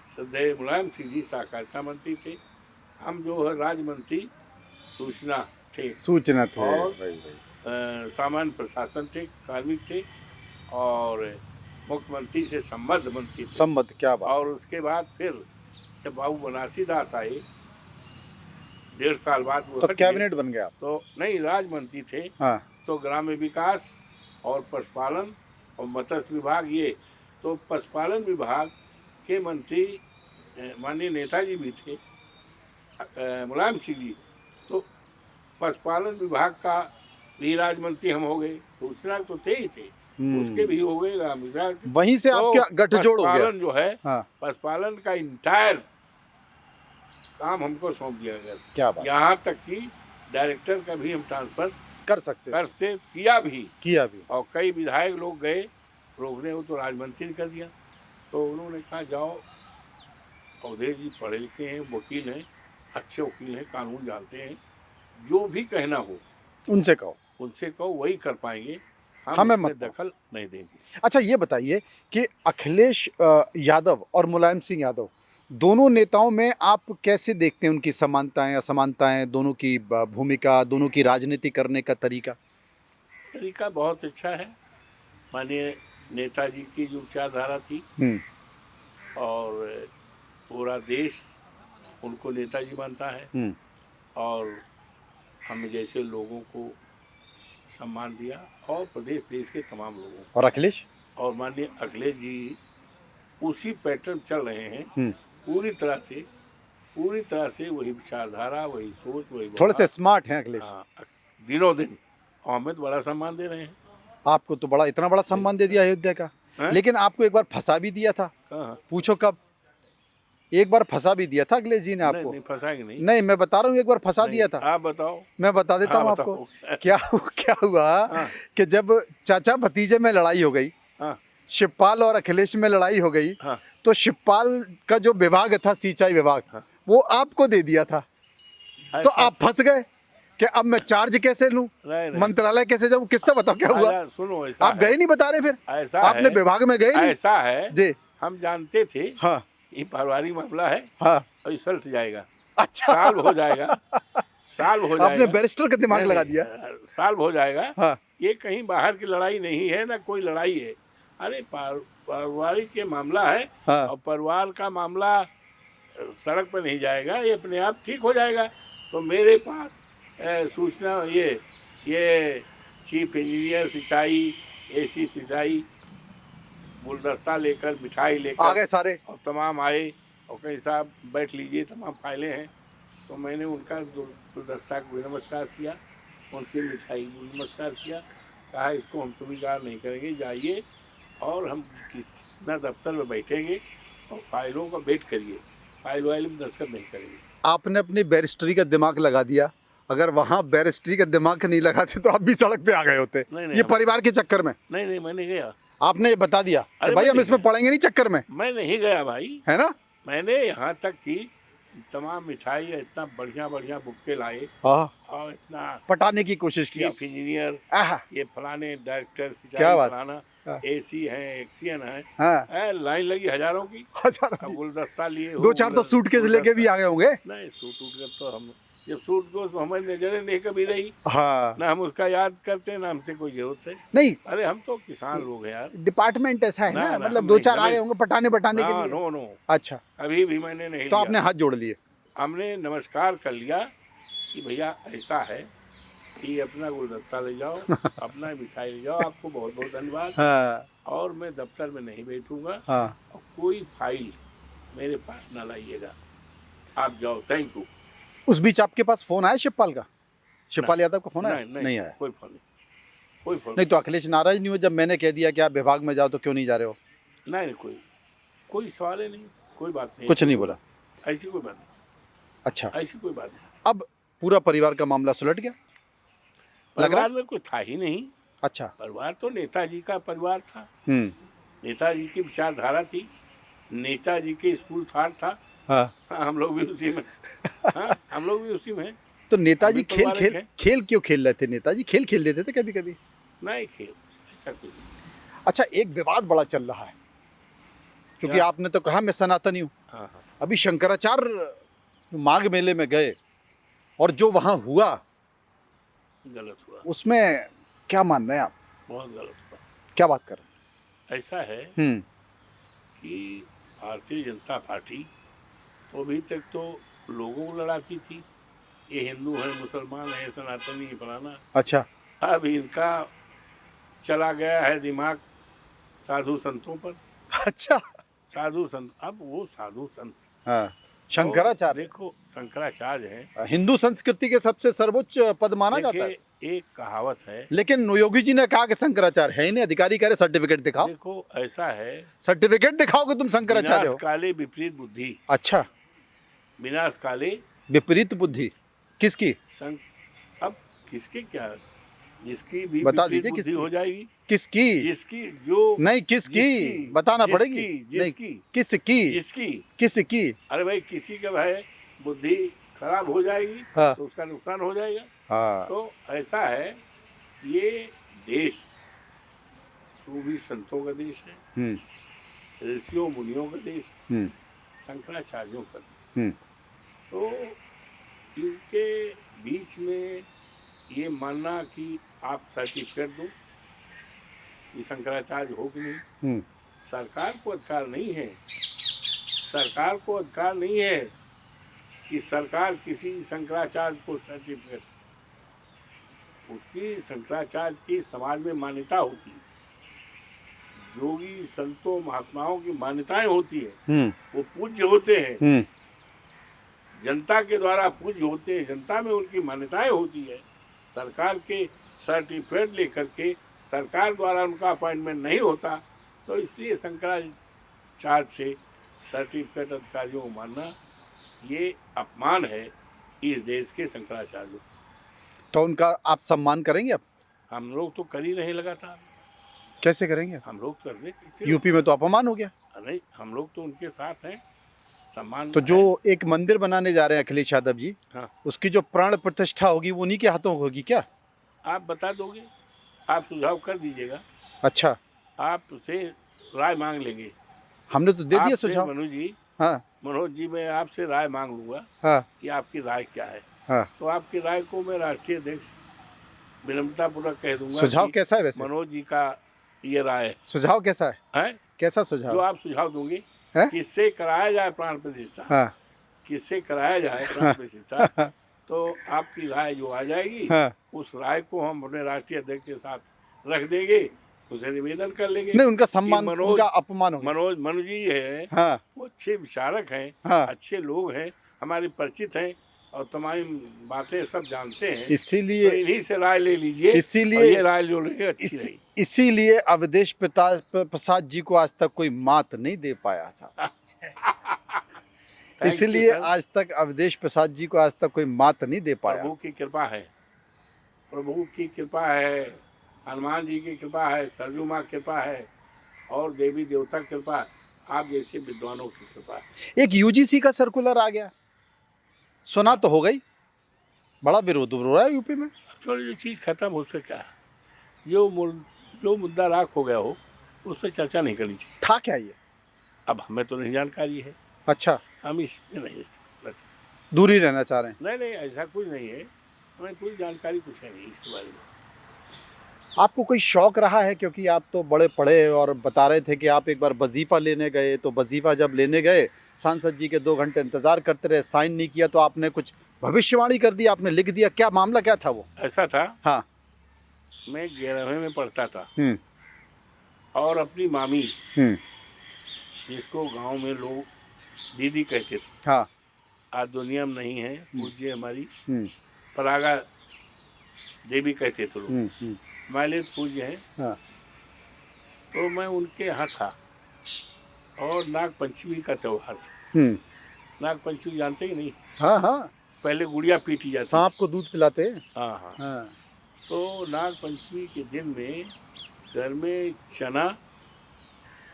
श्रद्धेय मुलायम सिंह जी सहकारिता मंत्री थे, हम जो है राज्य मंत्री सूचना थे और सामान्य प्रशासन थे, कार्मिक थे, और मुख्यमंत्री से संबद्ध मंत्री थे। संबद्ध, क्या बात। और उसके बाद फिर जब बाबू बनारसी दास आए 1.5 साल बाद वो तो कैबिनेट बन गया। तो नहीं, राज्य मंत्री थे। हाँ। तो ग्राम्य विकास और पशुपालन और मत्स्य विभाग, ये तो पशुपालन विभाग के मंत्री माननीय नेताजी भी थे, मुलायम सिंह जी, तो पशुपालन विभाग का भी राज्य मंत्री हम हो गए, सूचना तो थे ही थे, उसके भी हो गए ग्राम विकास। वहीं से तो आपका गठजोड़ हो गया। पशुपालन जो है, हाँ। पशुपालन का इंटायर काम हमको सौंप दिया गया था। क्या बात। यहाँ तक कि डायरेक्टर का भी हम ट्रांसफर कर सकते किया भी। और कई विधायक लोग गए रोकने, वो तो राजमंत्री ने कर दिया। तो उन्होंने कहा जाओ, अवधेश जी पढ़े लिखे हैं, वकील हैं, अच्छे वकील हैं, कानून जानते हैं, जो भी कहना हो उनसे कहो, वही कर पाएंगे, हमें हम मत दखल नहीं देंगे। अच्छा ये बताइए कि अखिलेश यादव और मुलायम सिंह यादव दोनों नेताओं में आप कैसे देखते हैं उनकी समानताएं असमानताएं, दोनों की भूमिका, दोनों की राजनीति करने का तरीका बहुत अच्छा है। माननीय नेताजी की जो विचारधारा थी, और पूरा देश उनको नेताजी मानता है, और हम जैसे लोगों को सम्मान दिया, और प्रदेश देश के तमाम लोगों को। और अखिलेश और माननीय अखिलेश जी उसी पैटर्न चल रहे हैं, पूरी तरह से वही विचारधारा, वही सोच, वही थोड़े से स्मार्ट हैं अखिलेश। हाँ, दिनों दिन हमें तो बड़ा सम्मान दे रहे हैं। आपको तो इतना बड़ा सम्मान दे दिया अयोध्या का, लेकिन आपको एक बार फंसा भी दिया था। पूछो कब? एक बार फंसा भी दिया था अखिलेश जी ने आपको। नहीं, फंसाएंगे नहीं। नहीं, मैं बता रहा हूँ, एक बार फंसा दिया था। आप बताओ। मैं बता देता हूँ आपको। क्या हुआ कि जब चाचा भतीजे में लड़ाई हो गई, शिवपाल और अखिलेश में लड़ाई हो गई, तो शिवपाल का जो विभाग था, सिंचाई विभाग, वो आपको दे दिया था। तो आप फंस गए कि अब मैं चार्ज कैसे लूं, नहीं मंत्रालय कैसे जाऊं, किससे बताओ क्या हुआ? अच्छा, सुनो, ऐसा आप गए नहीं बता रहे, फिर ऐसा आपने है, विभाग में गए नहीं? ऐसा है जी हम जानते थे हाँ ये पारिवारिक मामला है हाँ। और ये सल्ट जाएगा, अच्छा साल हो जाएगा, साल हो आपने जाएगा। बैरिस्टर का दिमाग नहीं, लगा नहीं, दिया। साल हो जाएगा। हाँ ये कहीं बाहर की लड़ाई नहीं है, ना कोई लड़ाई है। अरे पारिवारिक के मामला है हाँ और परिवार का मामला सड़क पर नहीं जाएगा, ये अपने आप ठीक हो जाएगा। तो मेरे पास सूचना ये चीफ इंजीनियर सिंचाई, एसी सिंचाई गुलदस्ता लेकर, मिठाई आ लेकर गए सारे। और तमाम आए और कहीं साहब बैठ लीजिए, तमाम फाइलें हैं। तो मैंने उनका गुलदस्ता को भी नमस्कार किया, उनकी मिठाई को भी नमस्कार किया, कहा इसको हम स्वीकार नहीं करेंगे, जाइए और हम कितना दफ्तर में बैठेंगे और फाइलों का वेट करिए, फाइल वाइल में दस्तखत नहीं करेंगे। आपने अपनी बैरिस्ट्री का दिमाग लगा दिया, अगर वहाँ बैरिस्ट्री का दिमाग नहीं लगाते तो आप भी सड़क पे आ गए होते। नहीं, नहीं, ये हम- परिवार के चक्कर में नहीं, मैंने गया, आपने ये बता दिया कि अरे भाई मैं हम नहीं इसमें गया। पड़ेंगे नहीं चक्कर में, मैं नहीं गया भाई, है ना? मैंने यहाँ तक कि तमाम मिठाई इतना बढ़िया बढ़िया बुक्के लाए हाँ और इतना पटाने की कोशिश की चीफ इंजीनियर, आहा, ये फलाने डायरेक्टर क्या सिंचाई, बात। फलाना हाँ। एसी है, एक्सियन है, हाँ लाइन लगी हजारों की। हजार अब गुलदस्ता लिए हो, दो चार तो सूटकेस लेके भी आ गए होंगे। नहीं, सूट उठ कर तो हम जब सूट को हमारी नजरें नहीं कभी रही, हाँ ना हम उसका याद करते हैं, ना हमसे कोई जरूरत है। नहीं, अरे हम तो किसान लोग हैं यार। डिपार्टमेंट ऐसा है ना, ना, ना, मतलब हम दो नहीं, चार आए नहीं। होंगे पटाने के लिए। नो नो, अच्छा, अभी भी मैंने नहीं तो लिया। आपने हाथ जोड़ लिए। हमने नमस्कार कर लिया कि भैया ऐसा है कि अपना गुलदस्ता ले जाओ, अपना मिठाई ले जाओ, आपको बहुत बहुत धन्यवाद, हाँ और मैं दफ्तर में नहीं बैठूंगा हाँ और कोई फाइल मेरे पास ना लाइएगा, आप जाओ, थैंक यू। उस बीच आपके पास फोन आया शिवपाल का? शिवपाल यादव का फोन आया? नहीं आया। कोई फोन नहीं, कोई फोन नहीं तो अखिलेश नाराज नहीं हुए जब मैंने कह दिया कि आप विभाग में जाओ तो क्यों नहीं जा रहे हो? नहीं, कोई सवाल ही नहीं, कोई बात नहीं, कुछ नहीं बोला? ऐसी कोई बात नहीं, अच्छा, ऐसी कोई बात नहीं। अब पूरा परिवार का मामला सुलट गया लग रहा? परिवार में कोई था ही नहीं, अच्छा परिवार तो नेताजी का परिवार था, हम्म, नेताजी की विचारधारा थी, नेताजी के स्कूल थाट था। हाँ हाँ, हम लोग भी उसी में, हाँ, हम लोग भी उसी में। तो नेताजी अभी खेल परिवार खेल है। खेल क्यों खेल रहे थे? नेताजी खेल खेल देते थे कभी कभी। नहीं खेल, ऐसा कुछ नहीं। अच्छा, एक विवाद बड़ा चल रहा है, क्योंकि क्या? आपने तो कहा मैं सनातनी हूँ। हाँ हाँ, अभी शंकराचार्य माघ मेले में गए और जो वहाँ हुआ गलत हुआ, उसमें क्या मान रहे हैं आप? बहुत गलत हुआ। क्या बात कर रहे ऐसा है हैं? कि भारतीय जनता पार्टी तो अभी तक तो लोगों को लड़ाती थी, ये हिंदू है, मुसलमान है, सनातनी है, फलाना। अच्छा अब इनका चला गया है दिमाग साधु संतों पर। अच्छा साधु संत, अब वो साधु संत, हाँ, शंकराचार्य देखो शंकराचार्य है, हिंदू संस्कृति के सबसे सर्वोच्च पद माना जाता है। देखिए एक कहावत है, लेकिन योगी जी ने कहा कि शंकराचार्य है ही नहीं, अधिकारी कह रहे सर्टिफिकेट दिखाओ। देखो ऐसा है, सर्टिफिकेट दिखाओ कि तुम शंकराचार्य विनाश हो। काले विपरीत बुद्धि, अच्छा, विनाश काले विपरीत बुद्धि किसकी? अब किसके क्या, जिसकी भी बता विपरीत दीजिए बुद्धि किसकी? हो जाएगी, किसकी? जिसकी जो नहीं किसकी बताना पड़ेगी। जिसकी नहीं किसकी? जिसकी, किसकी? अरे भाई किसी का भाई बुद्धि खराब हो जाएगी, हाँ तो उसका नुकसान हो जाएगा। हाँ तो ऐसा है, ये देश सूफी संतों का देश है, हम्म ऋषियों मुनियों का देश है, हम्म शंकराचार्यों का देश। हम्म तो इनके बीच में ये मानना कि आप सर्टिफिकेट दो, ये शंकराचार्य हो कि नहीं, हम्म सरकार को अधिकार नहीं है, सरकार को अधिकार नहीं है कि सरकार किसी शंकराचार्य को सर्टिफिकेट, उसकी शंकराचार्य की समाज में मान्यता होती है, योगी संतों महात्माओं की मान्यताएं होती है, वो पूज्य होते हैं, जनता के द्वारा पूज्य होते हैं, जनता में उनकी मान्यताएं होती है। सरकार के सर्टिफिकेट लेकर के सरकार द्वारा उनका अपॉइंटमेंट नहीं होता, तो इसलिए शंकराचार्य से सर्टिफिकेट अधिकारियों को मानना ये अपमान है इस देश के शंकराचार्यों। तो उनका आप सम्मान करेंगे अब? हम लोग तो कर ही रहे लगातार। कैसे करेंगे? हम लोग कर रहे कैसे? यूपी में तो अपमान हो गया। नहीं, हम लोग तो उनके साथ हैं, सम्मान तो जो है। एक मंदिर बनाने जा रहे हैं अखिलेश यादव जी, हाँ, उसकी जो प्राण प्रतिष्ठा होगी वो उन्हीं के हाथों होगी क्या? आप बता दोगे, आप सुझाव कर दीजिएगा, अच्छा, आपसे राय मांग लेंगे। हमने तो दे दिया आपसे सुझाव। हाँ, मनोज जी मैं आपसे राय मांग लूंगा हाँ, कि आपकी राय क्या है। हाँ। तो आपकी राय को मैं राष्ट्रीय अध्यक्ष विनम्रतापूर्वक कह दूंगा सुझाव कि कैसा है वैसे? मनोज जी का ये राय सुझाव कैसा है? है कैसा जो सुझाव आप सुझाव दोगे, है? किससे कराया जाए प्राण प्रतिष्ठा, हाँ, किससे कराया जाए प्राण हाँ, प्रतिष्ठा, तो आपकी राय जो आ जाएगी, हाँ। उस राय को हम अपने राष्ट्रीय अध्यक्ष के साथ रख देंगे, उसे निवेदन कर लेंगे नहीं, उनका कि सम्मान, उनका अपमान हो गया। मनोज जी है, हाँ, वो अच्छे विचारक हैं, हाँ। अच्छे लोग हैं, हमारे परिचित हैं और तमाम बातें सब जानते हैं, तो इसीलिए इन्हीं से राय ले लीजिए और इसीलिए ये राय जो लेंगे अच्छी इसी, रही। इसीलिए अवधेश प्रसाद जी को आज तक कोई मात नहीं दे पाया साहब। थैंक यू इसलिए सर। आज तक अवधेश प्रसाद जी को आज तक कोई मात नहीं दे पाया। प्रभु की कृपा है, प्रभु की कृपा है, हनुमान जी की कृपा है, सरजू माँ की कृपा है और देवी देवता की कृपा, आप जैसे विद्वानों की कृपा है। एक यूजीसी का सर्कुलर आ गया, सुना तो हो गई, बड़ा विरोध हो रहा है यूपी में। अब चलो जो चीज़ खत्म हो उस पर क्या, जो मुद्दा राख हो गया हो उस पर चर्चा नहीं करनी चाहिए। था क्या ये? अब हमें तो नहीं जानकारी है, अच्छा, हम इसमें नहीं दूर ही रहना चाह रहे हैं। नहीं ऐसा कुछ नहीं है, हमें कोई जानकारी कुछ है नहीं इसके बारे में। आपको कोई शौक रहा है, क्योंकि आप तो बड़े पढ़े और बता रहे थे कि आप एक बार वजीफ़ा लेने गए, तो वजीफ़ा जब लेने गए सांसद जी के 2 घंटे इंतज़ार करते रहे, साइन नहीं किया तो आपने कुछ भविष्यवाणी कर दी, आपने लिख दिया, क्या मामला क्या था वो? ऐसा था, हाँ। मैं 11वीं में पढ़ता था हम्म, और अपनी मामी, हम्म, जिसको गांव में लोग दीदी कहते थे, हाँ, आज दुनिया में नहीं है, पूज्य हमारी हम्म, परागा देवी कहते थे लोग, हम्म, हमारे पूज्य हैं, हाँ, तो मैं उनके यहाँ था और नाग पंचमी का त्यौहार था। हम्म, नाग पंचमी जानते ही नहीं, हाँ, हाँ, पहले गुड़िया पीटी जाती सांप थी। को दूध पिलाते हैं। हाँ हाँ, हाँ, तो नाग पंचमी के दिन में घर में चना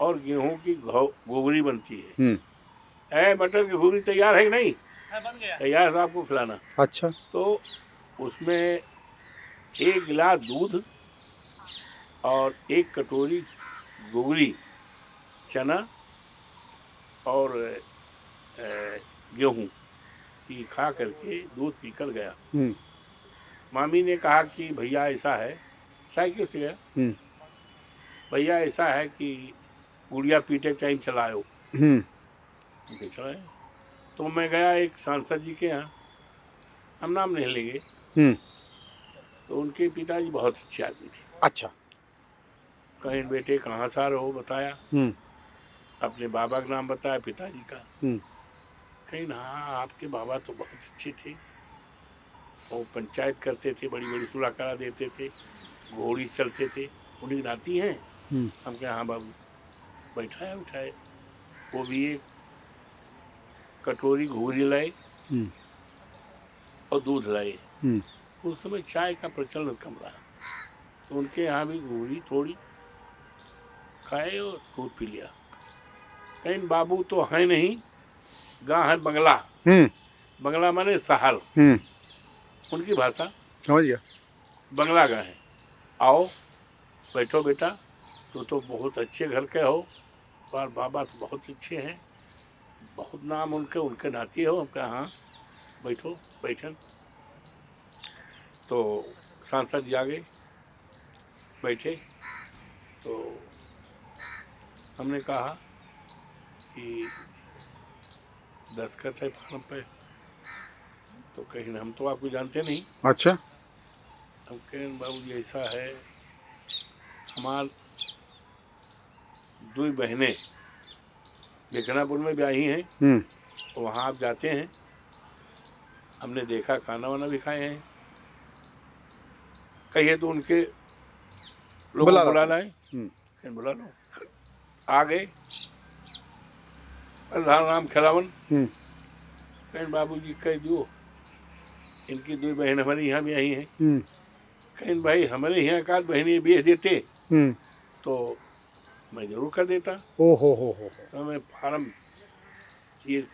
और गेहूं की गोगरी बनती है। मटर की गोगरी तैयार है कि नहीं? बन गया, तैयार है आपको खिलाना। अच्छा, तो उसमें 1 गिलास दूध और 1 कटोरी गोगरी चना और गेहूं की खा करके दूध पीकर गया। मामी ने कहा कि भैया ऐसा है, साइकिल से गया, भैया ऐसा है कि गुड़िया पीटे टाइम चलाओ। चलाए, तो मैं गया एक सांसद जी के यहाँ, हम नाम नहीं लेंगे, तो उनके पिताजी बहुत अच्छे आदमी थे। अच्छा, कहीं बेटे कहाँ से आ रहे हो बताया, अपने बाबा का नाम बताया, पिताजी का, कहीं ना आपके बाबा तो बहुत अच्छे थे, वो पंचायत करते थे, बड़ी बड़ी सुलह करा देते थे, घोड़ी चलते थे, उन्हीं नाती हैं। हम कहे हाँ बाबू, बैठाए उठाए, वो भी 1 कटोरी घोड़ी लाए और दूध लाए। उस समय चाय का प्रचलन कम रहा, तो उनके यहाँ भी घोड़ी थोड़ी खाए और दूध पी लिया। कहीं बाबू तो है नहीं, गाँव है बंगला, बंगला माने शहर, उनकी भाषा समझ गया, बंगला का है। आओ बैठो बेटा, तो बहुत अच्छे घर के हो और बाबा तो बहुत अच्छे हैं, बहुत नाम उनके नाती हो। हम कहा हाँ बैठो, बैठन। तो सांसद जी आ गए, बैठे, तो हमने कहा कि दस्तखत है फार्म पे, तो कहीं हम तो आपको जानते नहीं। अच्छा, हम कहें बाबू जी ऐसा है, हमार 2 बहनें लेखनापुर में ब्याही हैं, तो वहाँ आप जाते हैं, हमने देखा, खाना वाना भी खाए हैं, कहिए तो उनके लोगों को बुला लाए, कहीं बुला लो। आ गए प्रधान राम खिलावन, कहीं बाबू जी कह दो इनकी 2 बहन हमारे यहाँ भी आई हैं, कहीं भाई हमारे यहाँ एक आध बहनी बेच देते तो मैं जरूर कर देता। ओ हो, तो मैं फार्म चीज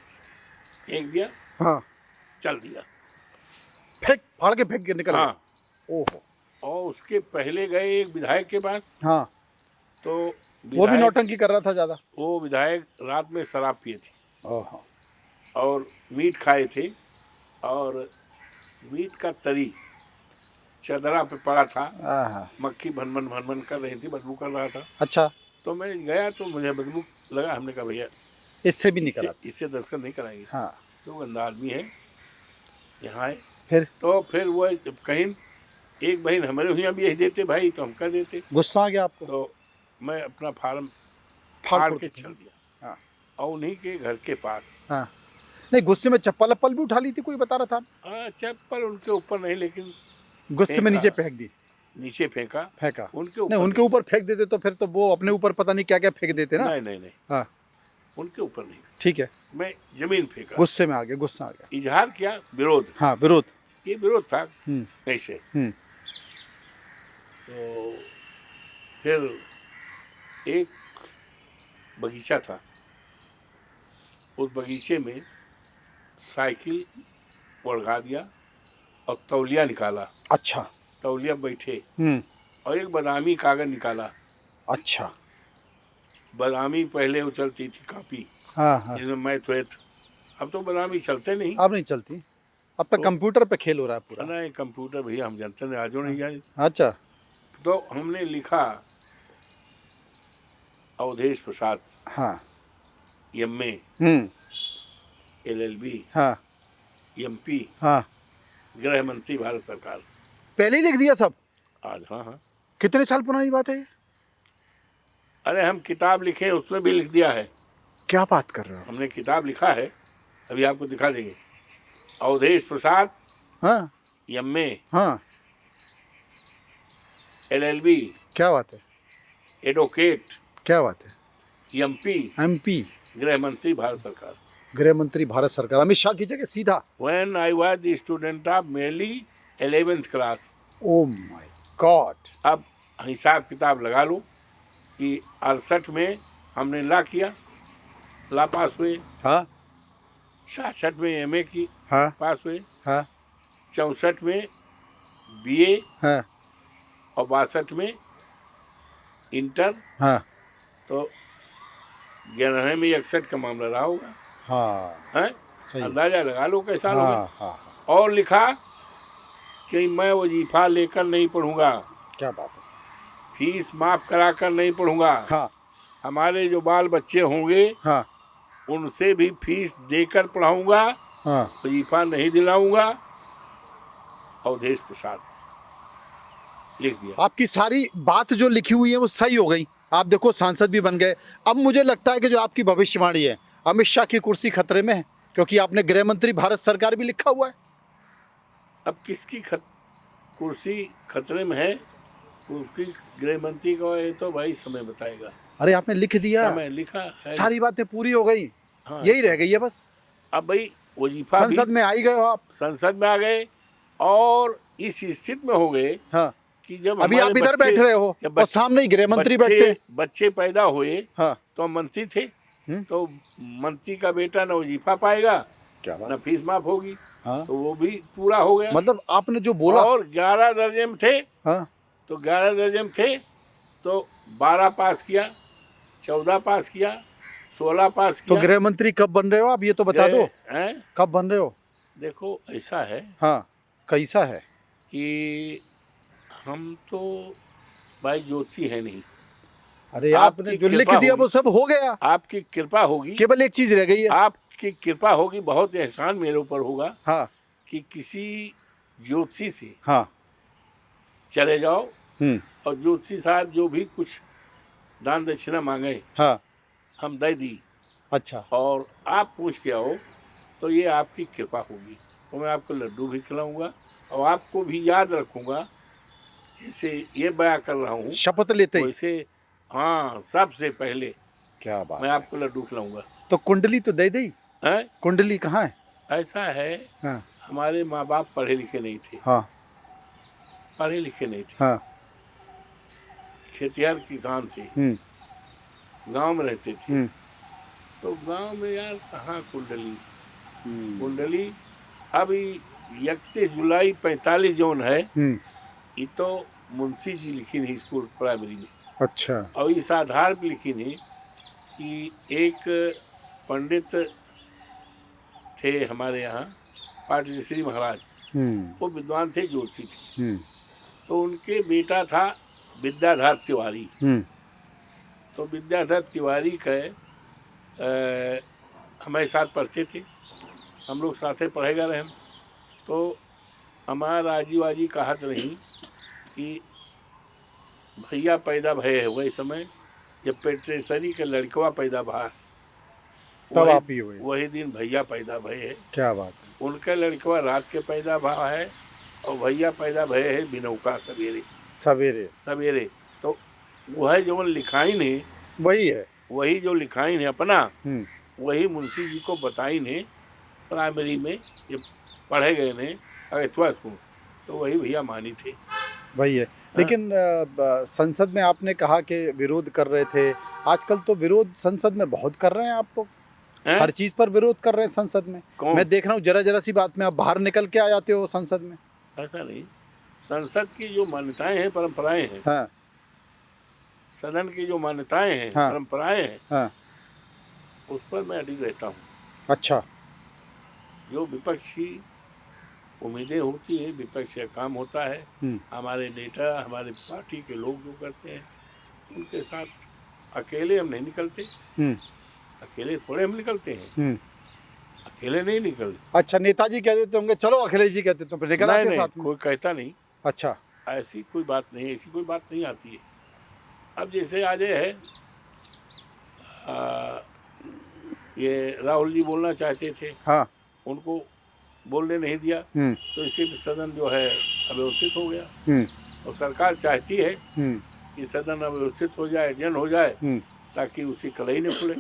फेंक दिया, हाँ, चल दिया। फाड़ के फेंक के निकल गए। हाँ, ओहो। और उसके पहले गए एक विधायक के पास, हाँ, तो वो भी विधायक, नौटंकी कर रहा था ज्यादा। वो विधायक रात में शराब पिए थे ओहो। और मीट खाए थे, और मीट का तरी चदरा पे पड़ा था, आहा। मक्खी भनभन भनभन कर रही थी, बदबू कर रहा था। अच्छा, तो मैं गया तो मुझे बदबू लगा, हमने कहा भैया इससे भी नहीं इससे करा। इससे दस्तखत नहीं कराएंगे, हाँ, तो गंदा आदमी है, यहाँ आए। फिर तो फिर वो कहीं एक बहन हमारे यहाँ भी यही देते भाई, तो हम कर देते। गुस्सा आ गया आपको? तो मैं अपना फार्म फाड़ फाड़ फोड़ के के चल फेंक। दिया, हाँ, और उन्हीं के घर के पास। हाँ। नहीं, गुस्से में चप्पल अप्पल भी उठा ली थी, कोई बता रहा था। चप्पल उनके ऊपर नहीं, लेकिन गुस्से में फेंका, नीचे फेंक दी। नीचे फेंका, फेंका। उनके नहीं, ऊपर उनके ऊपर फेंक देते तो फिर तो वो अपने ऊपर पता नहीं क्या क्या फेंक देते ना। नहीं नहीं नहीं, हाँ, उनके ऊपर नहीं, ठीक है। मैं जमीन फेंका, गुस्से में आ गया, गुस्सा आ गया। इजहार किया, विरोध। हाँ, विरोध। ये विरोध था हम्म, ऐसे। हम्म। तो फिर एक बगीचा था, उस बगीचे में साइकिल उड़गा दिया और तौलिया निकाला, अच्छा। तौलिया बैठे, हम्म। और एक बादामी कागज निकाला। अच्छा। बादामी पहले वो चलती थी कापी, हाँ, हाँ। जिसमें मैथ वैथ, अब तो बादामी चलते नहीं। अब नहीं चलती, अब तो तो कंप्यूटर पे खेल हो रहा है पूरा। ना, कंप्यूटर भैया हम जानते नहीं, आजो नहीं जानी। अच्छा। तो हमने लिखा अवधेश प्रसाद, हाँ। एमए, हम्म। एलएलबी, हाँ, एमपी, हाँ। गृह मंत्री भारत सरकार। पहले ही लिख दिया सब? आज हाँ हाँ, कितने साल पुरानी बात है ये? अरे हम किताब लिखे, उसमें भी लिख दिया है। क्या बात कर रहे हो? हमने किताब लिखा है, अभी आपको दिखा देंगे। अवधेश प्रसाद, हाँ, एमए, हाँ। एलएलबी, क्या बात है? एडवोकेट, क्या बात है? एमपी, एमपी, गृह मंत्री भारत सरकार। गृह मंत्री भारत सरकार, अमित शाह की जगह सीधा। When I was the student of merely 11th class। Oh my God. अब हिसाब किताब लगा लो कि 68 में हमने ला किया, ला पास हुए, हाँ, 66 में एमए की हाँ, पास हुए, हाँ, 64 में बीए, हाँ, और 62 में इंटर। हाँ, तो 11 में 61 का मामला रहा होगा, हाँ। है सही। अंदाजा लगा लो कैसा हाँ, लोग। हाँ, हाँ। और लिखा कि मैं वजीफा लेकर नहीं पढ़ूंगा, क्या बात है? फीस माफ करा कर नहीं पढ़ूंगा, हाँ, हमारे जो बाल बच्चे होंगे हाँ, उनसे भी फीस देकर पढ़ाऊंगा, हाँ। वजीफा नहीं दिलाऊंगा। अवधेश प्रसाद लिख दिया। आपकी सारी बात जो लिखी हुई है वो सही हो गई। आप देखो, सांसद भी बन गए। अब मुझे लगता है कि जो आपकी भविष्यवाणी है, अमित शाह की कुर्सी खतरे में है, क्योंकि आपने गृह मंत्री भारत सरकार भी लिखा हुआ है। अब किसकी कुर्सी खतरे में है, उसकी गृह मंत्री का, ये तो भाई समय बताएगा। अरे, आपने लिख दिया, समय लिखा है, सारी बातें पूरी हो गई। हाँ, यही रह गई है बस। अब भाई वजीफा भी संसद में आई गए हो आप। संसद में आ गए, और इस स्थिति में हो गए हाँ, कि जब अभी आप इधर बैठ रहे हो और सामने ही गृह मंत्री बैठे। बच्चे पैदा हुए, हाँ, तो मंत्री थे, तो मंत्री का बेटा न वजीफा पाएगा, क्या बात, न फीस माफ होगी। हाँ, तो वो भी पूरा हो गया। मतलब आपने जो बोला। और 11 दर्जे में थे, हाँ, तो 11 दर्जे में थे, तो 12 पास किया, 14 पास किया, 16 पास तो किया। गृह मंत्री कब बन रहे हो आप, ये तो बता दो। हैं? कब बन रहे हो? देखो ऐसा है, हाँ, कैसा है कि हम तो भाई ज्योतिषी है नहीं। अरे, आपने जो लिख दिया वो सब हो गया। आपकी कृपा होगी, केवल एक चीज रह गई है। आपकी कृपा होगी, बहुत एहसान मेरे ऊपर होगा। हाँ, कि किसी ज्योतिषी से हाँ, चले जाओ, और ज्योतिषी साहब जो भी कुछ दान दक्षिणा मांगे, हाँ, हम दे दी। अच्छा, और आप पूछ के आओ, तो ये आपकी कृपा होगी, तो मैं आपको लड्डू भी खिलाऊंगा, और आपको भी याद रखूंगा। जैसे ये बयां कर रहा हूँ, शपथ लेते ही। वैसे हाँ, सबसे पहले क्या बात मैं है? आपको लड्डू खिलाऊंगा। तो कुंडली तो दे दी। हैं? कुंडली कहाँ है? ऐसा है, हाँ, हमारे माँ बाप पढ़े लिखे नहीं थे। हाँ, पढ़े लिखे नहीं थे, हाँ, खेतिहर किसान थे, गांव में रहते थे। तो गांव में यार कहाँ कुंडली, कुंडली अब 31 जुलाई 45 जोन है, ये तो मुंशी जी लिखी नहीं स्कूल प्राइमरी में। अच्छा। और इस आधार पर लिखी नहीं कि एक पंडित थे हमारे यहाँ पाटलिश्री महाराज, वो विद्वान थे, ज्योतिषी थे, तो उनके बेटा था विद्याधर तिवारी। तो विद्याधर तिवारी के हमारे साथ पढ़ते थे, हम लोग साथे पढ़ेगा रहे। तो हमारा राजी वाजी कहत रही कि भैया पैदा भये है, वही समय जब पेट्रेसरी के लड़कवा पैदा भा है, तब आप ही हुए। वही दिन भैया पैदा भये है। क्या बात है। उनका लड़कवा रात के पैदा भा है और भैया पैदा भये है बिनौका सवेरे सवेरे सवेरे। तो वह जो लिखाइन है वही है, वही जो लिखाइन है अपना, वही मुंशी जी को बताई ने प्राइमरी में ये पढ़े गए ने अगथुआ स्कूल, तो वही भैया मानी थे, वही है। लेकिन संसद में आपने कहा कि विरोध कर रहे थे, आजकल तो विरोध संसद में बहुत कर रहे हैं आप लोग, हर चीज पर विरोध कर रहे हैं संसद में। मैं देख रहा हूँ जरा जरा सी बात में आप बाहर निकल के आ जाते हो संसद में। ऐसा नहीं, संसद की जो मान्यताएं हैं, परंपराएं हैं, हाँ। सदन की जो मान्यताएं हैं, हाँ। परंपराएं हैं, हाँ। उस पर मैं अडिग रहता हूँ। अच्छा। जो विपक्ष की उम्मीदें होती है, विपक्ष का काम होता है, हमारे नेता हमारे पार्टी के लोग जो करते हैं उनके साथ अकेले हम नहीं निकलते, अकेले थोड़े हम निकलते हैं, अकेले नहीं निकलते। अच्छा, नेताजी कह देते होंगे चलो अखिलेश जी कहते तो निकल आते साथ में? कोई कहता नहीं। अच्छा, ऐसी कोई बात नहीं, ऐसी कोई बात नहीं आती है। अब जैसे आज है ये राहुल जी बोलना चाहते थे, हाँ, उनको बोलने नहीं दिया, तो इसी सदन जो है अव्यवस्थित हो गया। और सरकार चाहती है कि सदन अव्यवस्थित हो जाए, जन हो जाए, ताकि उसी कलई न खुले।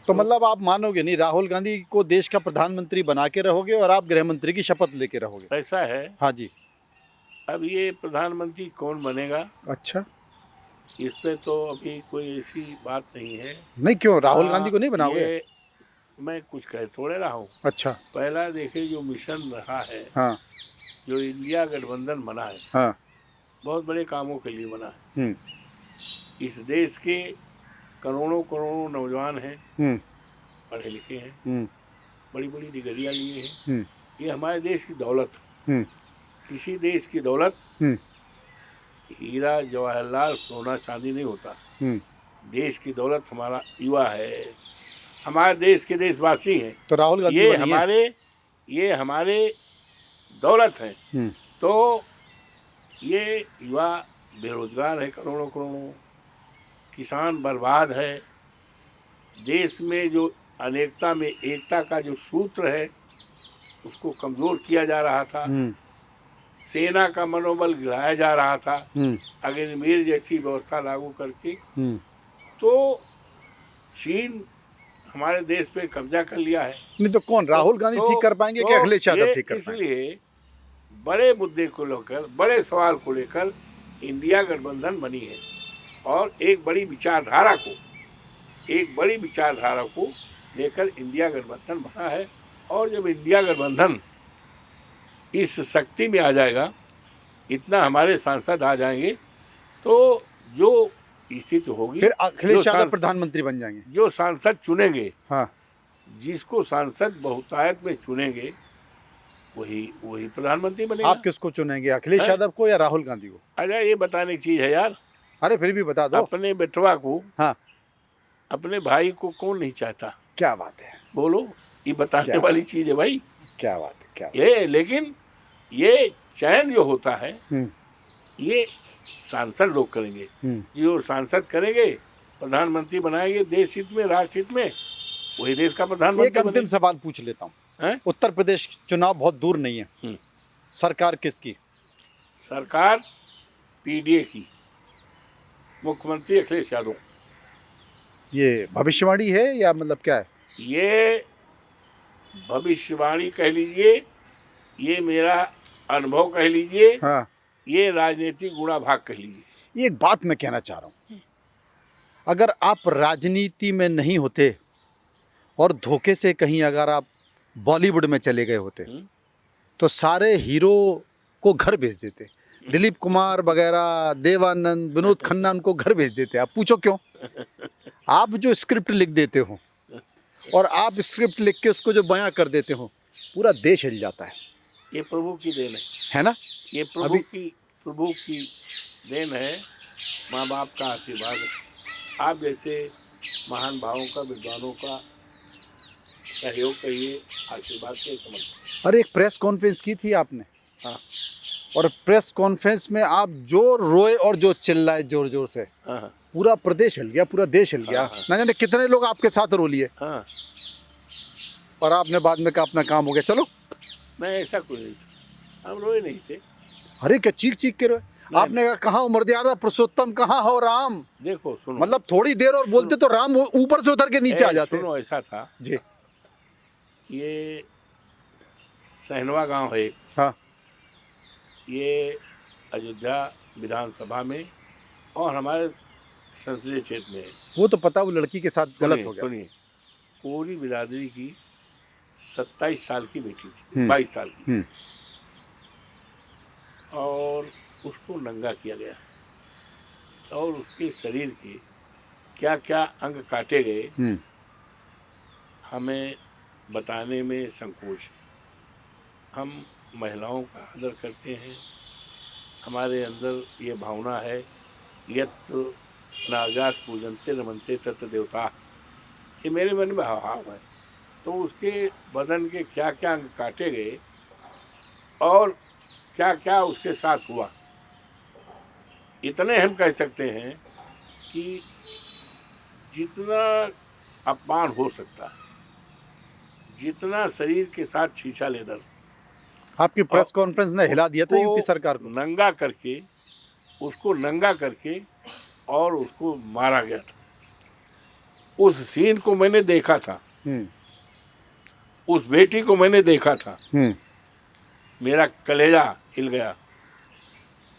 तो मतलब आप मानोगे नहीं, राहुल गांधी को देश का प्रधानमंत्री बना के रहोगे और आप गृह मंत्री की शपथ लेके रहोगे? ऐसा है। हाँ जी। अब ये प्रधानमंत्री कौन बनेगा, अच्छा, इस पे तो अभी कोई ऐसी बात नहीं है। नहीं, क्यों राहुल गांधी को नहीं बनाओगे? मैं कुछ कह थोड़े रहा हूँ। अच्छा। पहला देखिए जो मिशन रहा है, हाँ, जो इंडिया गठबंधन बना है, हाँ, बहुत बड़े कामों के लिए बना है। इस देश के करोड़ों करोड़ों नौजवान हैं, पढ़े लिखे हैं, बड़ी बड़ी डिग्रियां लिए हैं। ये हमारे देश की दौलत है। किसी देश की दौलत हीरा जवाहरलाल सोना चांदी नहीं होता। देश की दौलत हमारा युवा है, हमारे देश के देशवासी हैं। तो राहुल गांधी ये हमारे दौलत हैं। तो ये युवा बेरोजगार है करोड़ों करोड़ों, किसान बर्बाद है, देश में जो अनेकता में एकता का जो सूत्र है उसको कमजोर किया जा रहा था, सेना का मनोबल गिराया जा रहा था अग्निवीर जैसी व्यवस्था लागू करके। तो चीन हमारे देश पे कब्जा कर लिया है। नहीं तो कौन, राहुल गांधी ठीक कर पाएंगे कि अखिलेश यादव ठीक कर पाएंगे? इसलिए बड़े मुद्दे को लेकर, बड़े सवाल को लेकर इंडिया गठबंधन बनी है और एक बड़ी विचारधारा को लेकर इंडिया गठबंधन बना है। और जब इंडिया गठबंधन इस शक्ति में आ जाएगा, इतना हमारे सांसद आ जाएंगे, तो जो स्थिति होगी, फिर अखिलेश यादव प्रधानमंत्री बन जाएंगे। जो सांसद चुनेंगे, हाँ, जिसको सांसद बहुतायत में चुनेंगे वही प्रधानमंत्री बनेगा। आप किसको चुनेंगे, अखिलेश यादव को या राहुल गांधी को? अरे ये बताने की चीज है यार। अरे फिर भी बता दो। अपने बेटवा को, हाँ, अपने भाई को कौन नहीं चाहता? क्या बात है, बोलो, ये बताने वाली चीज है भाई। क्या बात है, क्या ये लेकिन ये चयन जो होता है ये सांसद लोग करेंगे। जो सांसद करेंगे, प्रधानमंत्री बनाएंगे, देश हित में, राष्ट्र हित में, वही देश का प्रधानमंत्री। एक अंतिम सवाल पूछ लेता हूँ, उत्तर प्रदेश चुनाव बहुत दूर नहीं है, सरकार किसकी? सरकार पीडीए की, मुख्यमंत्री अखिलेश यादव। ये भविष्यवाणी है या मतलब क्या है? ये भविष्यवाणी कह लीजिए, ये मेरा अनुभव कह लीजिए, हाँ, ये राजनीतिक गुणाभाग कह लीजिए। एक बात मैं कहना चाह रहा हूँ, अगर आप राजनीति में नहीं होते और धोखे से कहीं अगर आप बॉलीवुड में चले गए होते तो सारे हीरो को घर भेज देते, दिलीप कुमार वगैरह, देवानंद, विनोद खन्ना, उनको घर भेज देते। आप पूछो क्यों? आप जो स्क्रिप्ट लिख देते हो और आप स्क्रिप्ट लिख के उसको जो बयां कर देते हो, पूरा देश हिल जाता है। ये प्रभु की देन है ना? ये प्रभु की देन है, माँ बाप का आशीर्वाद है। आप जैसे महान भावों का, विद्वानों का सहयोग कहिए, आशीर्वाद के समझ। अरे एक प्रेस कॉन्फ्रेंस की थी आपने, हाँ और प्रेस कॉन्फ्रेंस में आप जो रोए और जो चिल्लाए जोर जोर से, हाँ पूरा प्रदेश हिल गया, पूरा देश हिल गया। ना जाने कितने लोग आपके साथ रो लिए, हाँ। और आपने बाद में कहा अपना काम हो गया, चलो। नहीं, ऐसा कोई नहीं था, हम रोए नहीं थे। अरे क्या चीख चीख के रोए? आपने कहा कहाँ हो मर्यादा पुरुषोत्तम, कहाँ हो राम? देखो सुनो, मतलब थोड़ी देर और बोलते तो राम ऊपर से उतर के नीचे आ जाते। सुनो, ऐसा था जी। ये सहनवा गांव है, हाँ। ये अयोध्या विधानसभा में और हमारे संसदीय क्षेत्र में है। वो तो पता, वो लड़की के साथ गलत हो गया। सुनिए, पूरी बिरादरी की 27 साल की बेटी थी, 22 साल की, और उसको नंगा किया गया और उसके शरीर के क्या क्या अंग काटे गए हमें बताने में संकोच। हम महिलाओं का आदर करते हैं, हमारे अंदर ये भावना है, यत्र नागास पूजनते रमनते तत्र देवता, ये मेरे मन में भाव है। तो उसके बदन के क्या क्या अंग काटे गए और क्या क्या उसके साथ हुआ, इतने हम कह सकते हैं कि जितना अपमान हो सकता है, जितना शरीर के साथ छीछा लेदर, आपकी प्रेस कॉन्फ्रेंस ने हिला दिया था यूपी सरकार को। नंगा करके, उसको नंगा करके और उसको मारा गया था। उस सीन को मैंने देखा था, उस बेटी को मैंने देखा था, मेरा कलेजा हिल गया।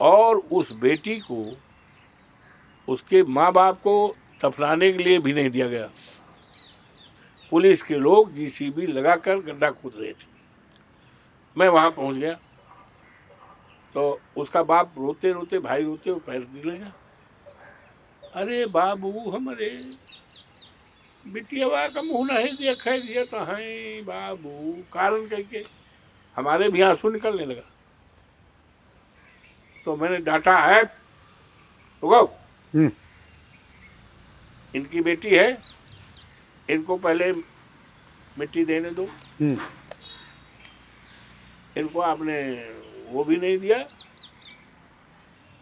और उस बेटी को, उसके माँ बाप को दफनाने के लिए भी नहीं दिया गया। पुलिस के लोग जीसीबी लगाकर गड्ढा खोद रहे थे। मैं वहाँ पहुँच गया तो उसका बाप रोते रोते, भाई रोते, वो पैर गिर गया। अरे बाबू, हमारे बिटिया का मुँह नहीं देखा दिया तो है बाबू, कारण कह के हमारे भी आंसू निकलने लगा। तो मैंने डांटा, है रुको, इनकी बेटी है, इनको पहले मिट्टी देने दो। इनको आपने वो भी नहीं दिया,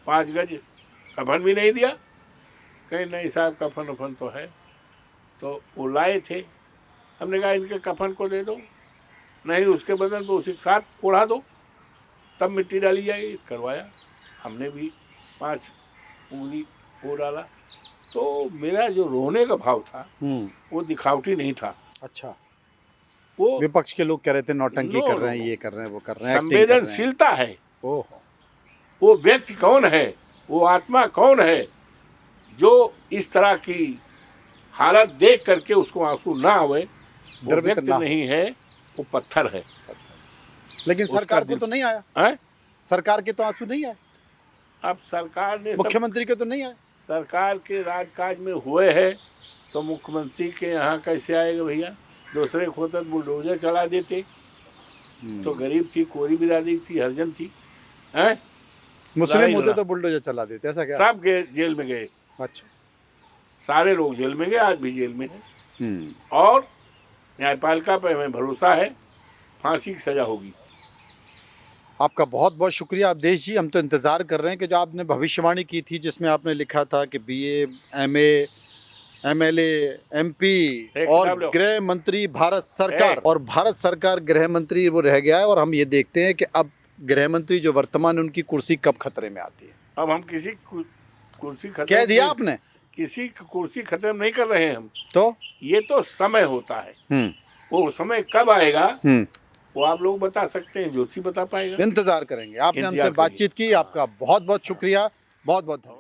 5 गज कफन भी नहीं दिया। कहीं नहीं साहब, कफन वफन तो है। तो वो लाए थे, हमने कहा इनके कफन को दे दो, नहीं उसके बदन पर उसी के साथ उड़ा दो, तब मिट्टी डाली जाएगी। करवाया, हमने भी 5 उंगली वो डाला। तो मेरा जो रोने का भाव था वो दिखावटी नहीं था। अच्छा, वो विपक्ष के लोग कह रहे थे नौटंकी कर रहे हैं, ये कर रहे हैं, वो कर रहे हैं, संवेदनशीलता है। ओहो, वो व्यक्ति कौन है, वो आत्मा कौन है जो इस तरह की हालत देख करके उसको आंसू ना आवे? वो व्यक्ति नहीं है, वो पत्थर है। लेकिन सरकार को तो नहीं आया है? सरकार के तो आंसू नहीं आए। अब सरकार ने, मुख्यमंत्री के तो नहीं आए। सरकार के राजकाज में हुए हैं तो मुख्यमंत्री के यहाँ कैसे आएगा भैया? दूसरे को तो बुलडोजर चला देते। तो गरीब थी, कोरी बिरादरी थी, हरिजन थी, हैं? मुस्लिम होते तो बुलडोजर चला देते, ऐसा क्या? सब के जेल में गए। अच्छा, सारे लोग जेल में गए, आज भी जेल में हैं। और न्यायपालिका पर हमें भरोसा है, फांसी की सजा होगी। आपका बहुत बहुत शुक्रिया अवधेश जी। हम तो इंतज़ार कर रहे हैं कि जो आपने भविष्यवाणी की थी, जिसमें आपने लिखा था कि बीए, एमए, एमएलए, एमपी और गृह मंत्री भारत सरकार, और भारत सरकार गृह मंत्री वो रह गया है। और हम ये देखते हैं कि अब गृह मंत्री जो वर्तमान, उनकी कुर्सी कब खतरे में आती है। अब हम किसी कुर्सी खत्म, कह दिया आपने, किसी कुर्सी खत्म नहीं कर रहे हैं हम। तो ये तो समय होता है, वो समय कब आएगा वो आप लोग बता सकते हैं, ज्योति बता पाएगा। इंतजार करेंगे। आपने हमसे बातचीत की, आपका बहुत बहुत शुक्रिया, बहुत बहुत धन्यवाद।